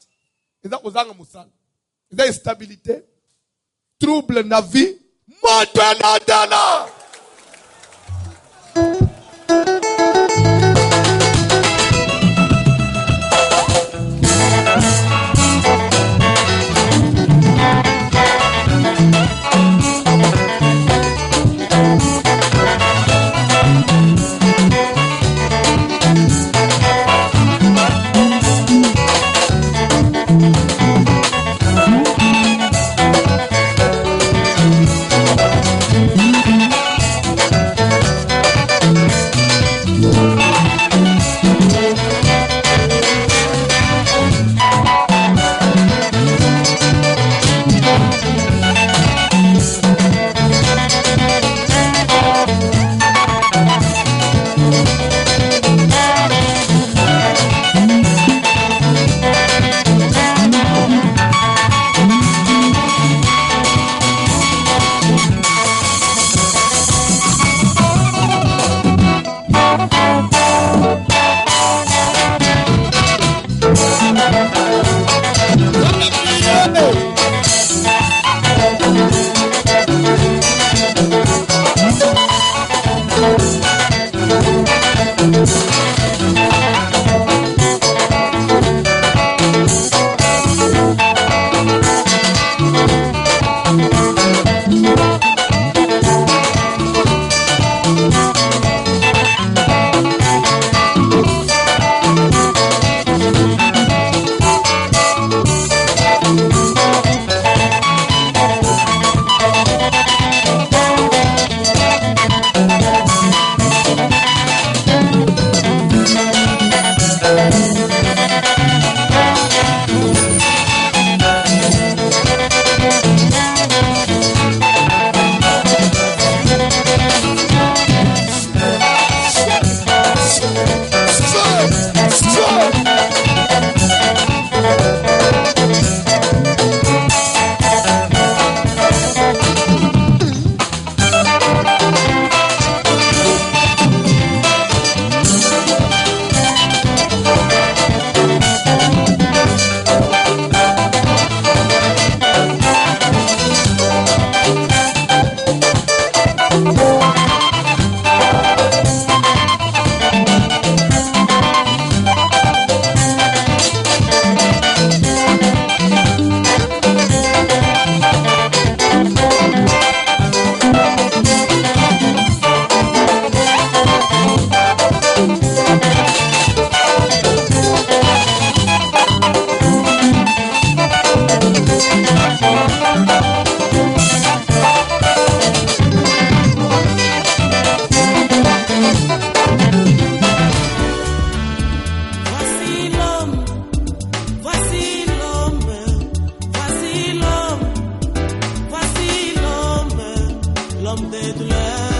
Ils ont osé moussal. Ils ont instabilité. Trouble dans la vie. Moto la dana. l'homme des douleurs.